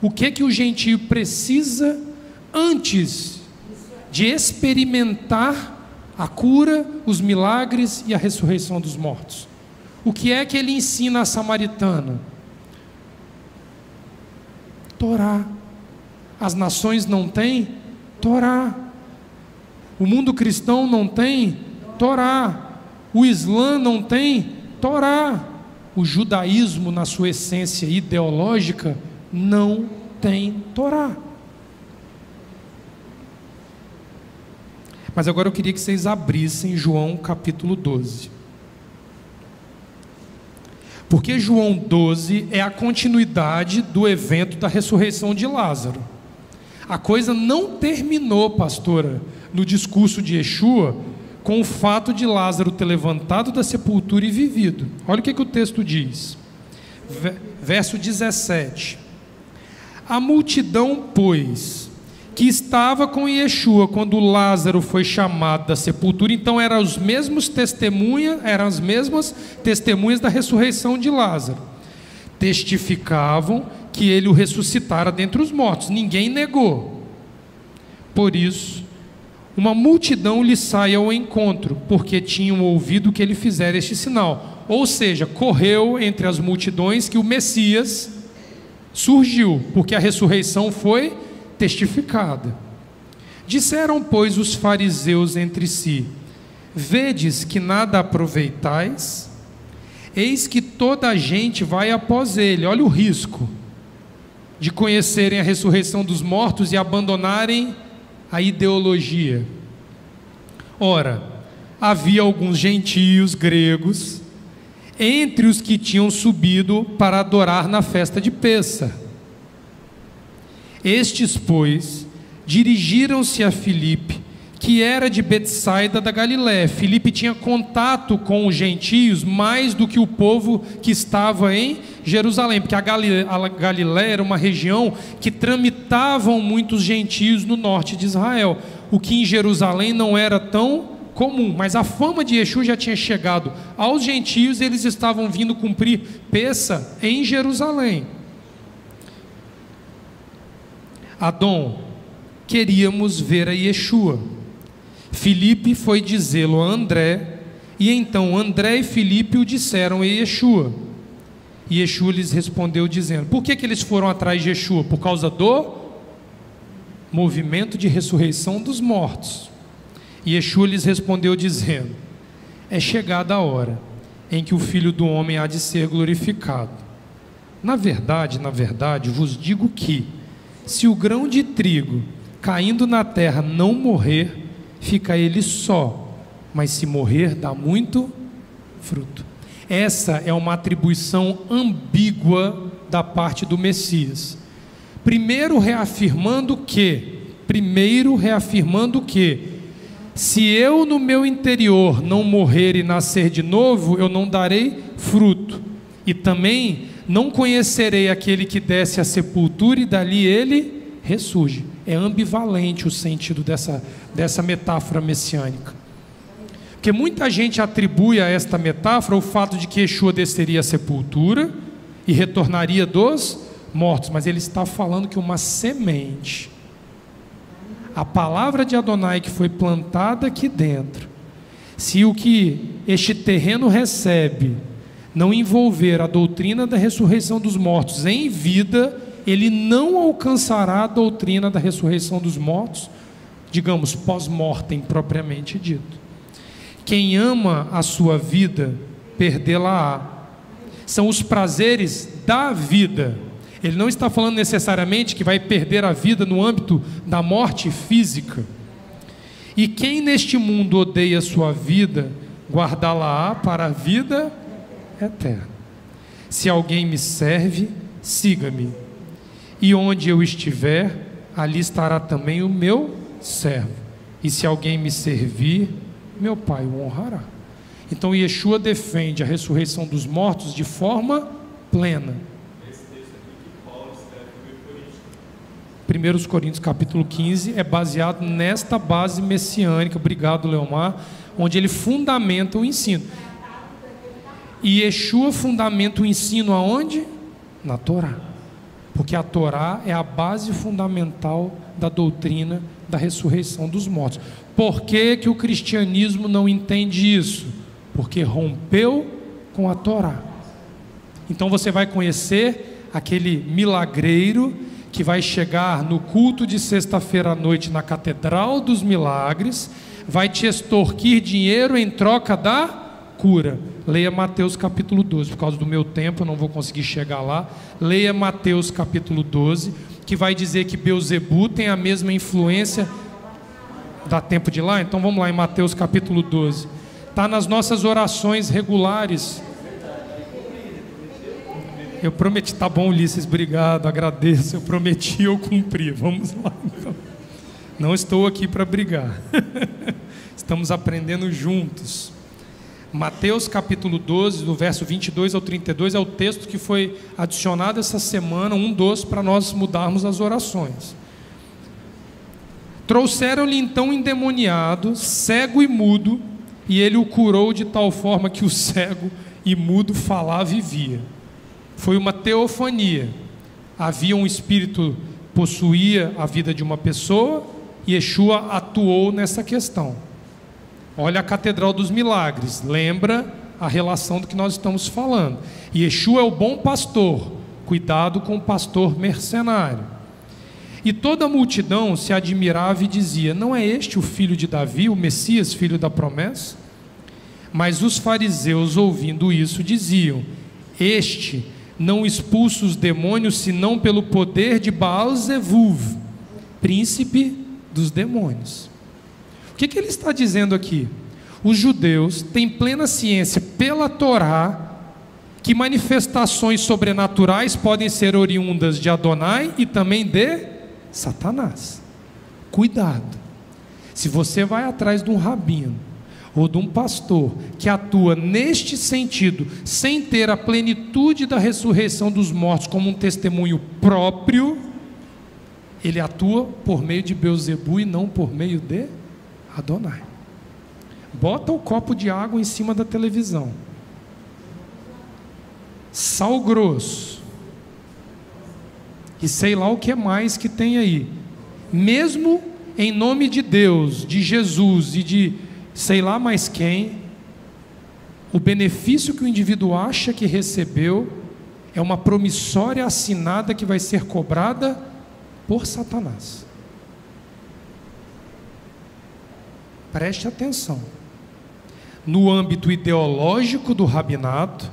O que o gentio precisa antes de experimentar a cura, os milagres e a ressurreição dos mortos? O que é que ele ensina à samaritana? Torá. As nações não têm Torá. O mundo cristão não tem Torá. O Islã não tem Torá. O judaísmo, na sua essência ideológica, não tem Torá. Mas agora eu queria que vocês abrissem João capítulo 12. Porque João 12 é a continuidade do evento da ressurreição de Lázaro. A coisa não terminou, pastora, no discurso de Yeshua, com o fato de Lázaro ter levantado da sepultura e vivido. Olha o que o texto diz. Verso 17. A multidão, pois, que estava com Yeshua quando Lázaro foi chamado da sepultura, então eram as mesmas testemunhas da ressurreição de Lázaro, testificavam que ele o ressuscitara dentre os mortos. Ninguém negou. Por isso, uma multidão lhe sai ao encontro, porque tinham ouvido que ele fizera este sinal. Ou seja, correu entre as multidões que o Messias surgiu, porque a ressurreição foi testificada. Disseram, pois, os fariseus entre si: vedes que nada aproveitais? Eis que toda a gente vai após ele. Olha o risco de conhecerem a ressurreição dos mortos e abandonarem a ideologia. Ora, havia alguns gentios gregos entre os que tinham subido para adorar na festa de Pêssar. Estes, pois, dirigiram-se a Filipe, que era de Betsaida da Galiléia. Filipe tinha contato com os gentios mais do que o povo que estava em Jerusalém, porque a Galiléia era uma região que tramitavam muitos gentios no norte de Israel, o que em Jerusalém não era tão comum, mas a fama de Yeshua já tinha chegado aos gentios, e eles estavam vindo cumprir Pessa em Jerusalém. Adão, queríamos ver a Yeshua. Filipe foi dizê-lo a André, e então André e Filipe o disseram a Yeshua. E Yeshua lhes respondeu dizendo: por que eles foram atrás de Yeshua? Por causa do movimento de ressurreição dos mortos. E Yeshua lhes respondeu dizendo: é chegada a hora em que o Filho do Homem há de ser glorificado. Na verdade, vos digo que, se o grão de trigo caindo na terra não morrer, fica ele só, mas se morrer, dá muito fruto. Essa é uma atribuição ambígua da parte do Messias. Primeiro reafirmando que, se eu no meu interior não morrer e nascer de novo, eu não darei fruto. E também não conhecerei aquele que desce à sepultura e dali ele ressurge. É ambivalente o sentido dessa metáfora messiânica. Porque muita gente atribui a esta metáfora o fato de que Yeshua desceria à sepultura e retornaria dos mortos, mas ele está falando que uma semente, a palavra de Adonai que foi plantada aqui dentro, se o que este terreno recebe não envolver a doutrina da ressurreição dos mortos em vida, ele não alcançará a doutrina da ressurreição dos mortos, digamos, pós-mortem propriamente dito. Quem ama a sua vida, perdê-la-á. São os prazeres da vida. Ele não está falando necessariamente que vai perder a vida no âmbito da morte física. E quem neste mundo odeia a sua vida, guardá-la-á para a vida eterna. Se alguém me serve, siga-me. E onde eu estiver, ali estará também o meu servo. E se alguém me servir, meu Pai o honrará. Então Yeshua defende a ressurreição dos mortos de forma plena. 1 Coríntios capítulo 15 é baseado nesta base messiânica, obrigado Leomar, onde ele fundamenta o ensino. E Yeshua fundamenta o ensino aonde? Na Torá. Porque a Torá é a base fundamental da doutrina da ressurreição dos mortos. Por que que o cristianismo não entende isso? Porque rompeu com a Torá. Então você vai conhecer aquele milagreiro que vai chegar no culto de sexta-feira à noite na Catedral dos Milagres, vai te extorquir dinheiro em troca da cura. Leia Mateus capítulo 12, por causa do meu tempo eu não vou conseguir chegar lá. Leia Mateus capítulo 12, que vai dizer que Beelzebu tem a mesma influência. Dá tempo de ir lá? Então vamos lá em Mateus capítulo 12. Está nas nossas orações regulares. Eu prometi, tá bom Ulisses, obrigado, agradeço, eu prometi, eu cumpri. Vamos lá então. Não estou aqui para brigar. Estamos aprendendo juntos. Mateus capítulo 12, do verso 22 ao 32, é o texto que foi adicionado essa semana, um dos, para nós mudarmos as orações. Trouxeram-lhe então um endemoniado, cego e mudo, e ele o curou de tal forma que o cego e mudo falava e via. Foi uma teofania. Havia um espírito, possuía a vida de uma pessoa, e Yeshua atuou nessa questão. Olha a Catedral dos Milagres, lembra a relação do que nós estamos falando. Yeshua é o bom pastor, cuidado com o pastor mercenário. E toda a multidão se admirava e dizia: não é este o filho de Davi, o Messias, filho da promessa? Mas os fariseus, ouvindo isso, diziam: este não expulsa os demônios senão pelo poder de Baal-Zevuv, príncipe dos demônios. O que ele está dizendo aqui? Os judeus têm plena ciência pela Torá que manifestações sobrenaturais podem ser oriundas de Adonai e também de Satanás. Cuidado, se você vai atrás de um rabino ou de um pastor que atua neste sentido, sem ter a plenitude da ressurreição dos mortos como um testemunho próprio, ele atua por meio de Beelzebu e não por meio de Adonai. Bota o copo de água em cima da televisão. Sal grosso. E sei lá o que mais que tem aí. Mesmo em nome de Deus, de Jesus e de sei lá mais quem, o benefício que o indivíduo acha que recebeu é uma promissória assinada que vai ser cobrada por Satanás. Preste atenção. No âmbito ideológico do rabinato,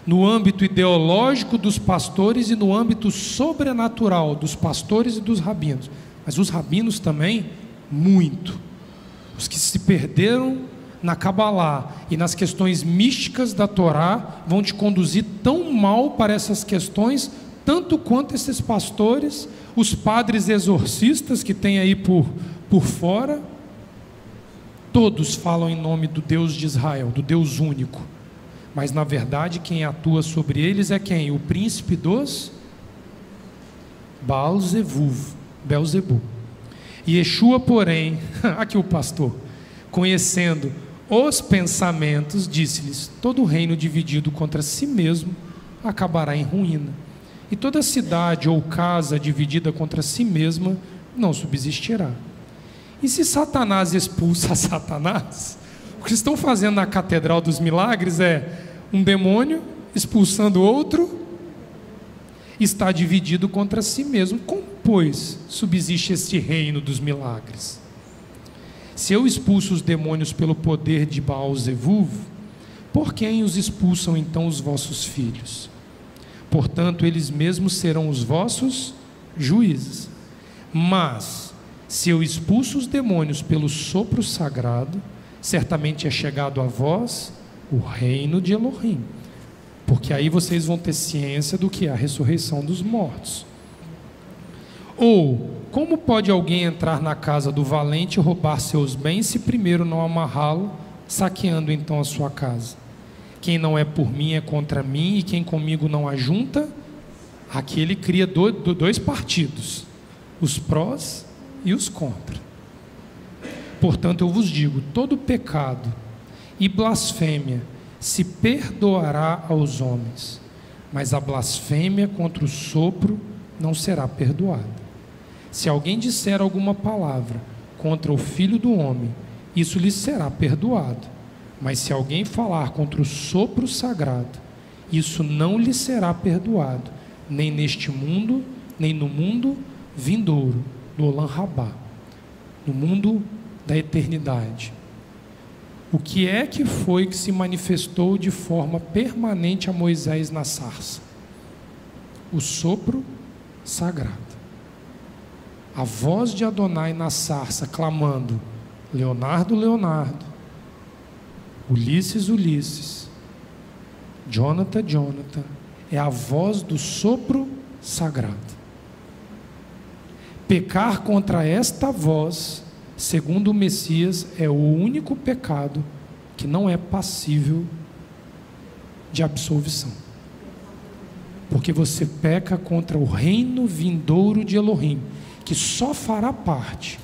no âmbito ideológico dos pastores e no âmbito sobrenatural dos pastores e dos rabinos. Mas os rabinos também, muito. Os que se perderam na Cabalá e nas questões místicas da Torá vão te conduzir tão mal para essas questões, tanto quanto esses pastores, os padres exorcistas que tem aí por fora. Todos falam em nome do Deus de Israel, do Deus único. Mas na verdade quem atua sobre eles é quem? O príncipe dos Beelzebu. E Yeshua, porém, aqui o pastor, conhecendo os pensamentos, disse-lhes: todo reino dividido contra si mesmo acabará em ruína, e toda cidade ou casa dividida contra si mesma não subsistirá. E se Satanás expulsa Satanás, o que estão fazendo na Catedral dos Milagres é um demônio expulsando outro, está dividido contra si mesmo. Como, pois, subsiste este reino dos milagres? Se eu expulso os demônios pelo poder de Baal-Zevuv, por quem os expulsam então os vossos filhos? Portanto, eles mesmos serão os vossos juízes. Mas, se eu expulso os demônios pelo sopro sagrado, certamente é chegado a vós o reino de Elohim. Porque aí vocês vão ter ciência do que é a ressurreição dos mortos. Ou, como pode alguém entrar na casa do valente e roubar seus bens, se primeiro não amarrá-lo, saqueando então a sua casa? Quem não é por mim é contra mim, e quem comigo não ajunta, aquele cria dois partidos, os prós e os contra. Portanto, eu vos digo, todo pecado e blasfêmia se perdoará aos homens, mas a blasfêmia contra o sopro não será perdoada. Se alguém disser alguma palavra contra o Filho do Homem, isso lhe será perdoado. Mas se alguém falar contra o sopro sagrado, isso não lhe será perdoado, nem neste mundo, nem no mundo vindouro, no Olam Rabá, no mundo da eternidade. O que é que foi que se manifestou de forma permanente a Moisés na sarça? O sopro sagrado. A voz de Adonai na sarça clamando: Leonardo, Leonardo, Ulisses, Ulisses, Jonathan, Jonathan, é a voz do sopro sagrado. Pecar contra esta voz, segundo o Messias, é o único pecado que não é passível de absolvição. Porque você peca contra o reino vindouro de Elohim, que só fará parte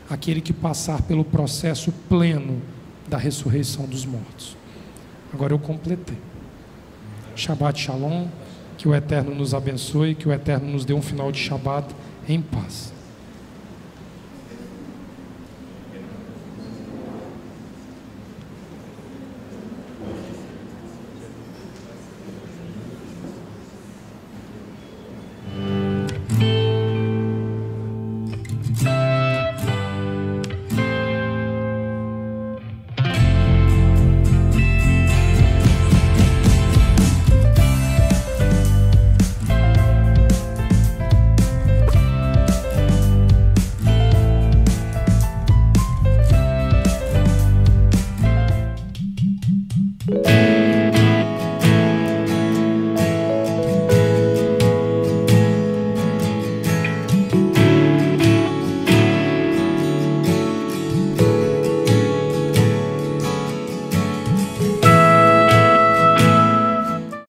aquele que passar pelo processo pleno da ressurreição dos mortos. Agora eu completei. Shabbat Shalom, que o Eterno nos abençoe, que o Eterno nos dê um final de Shabbat em paz.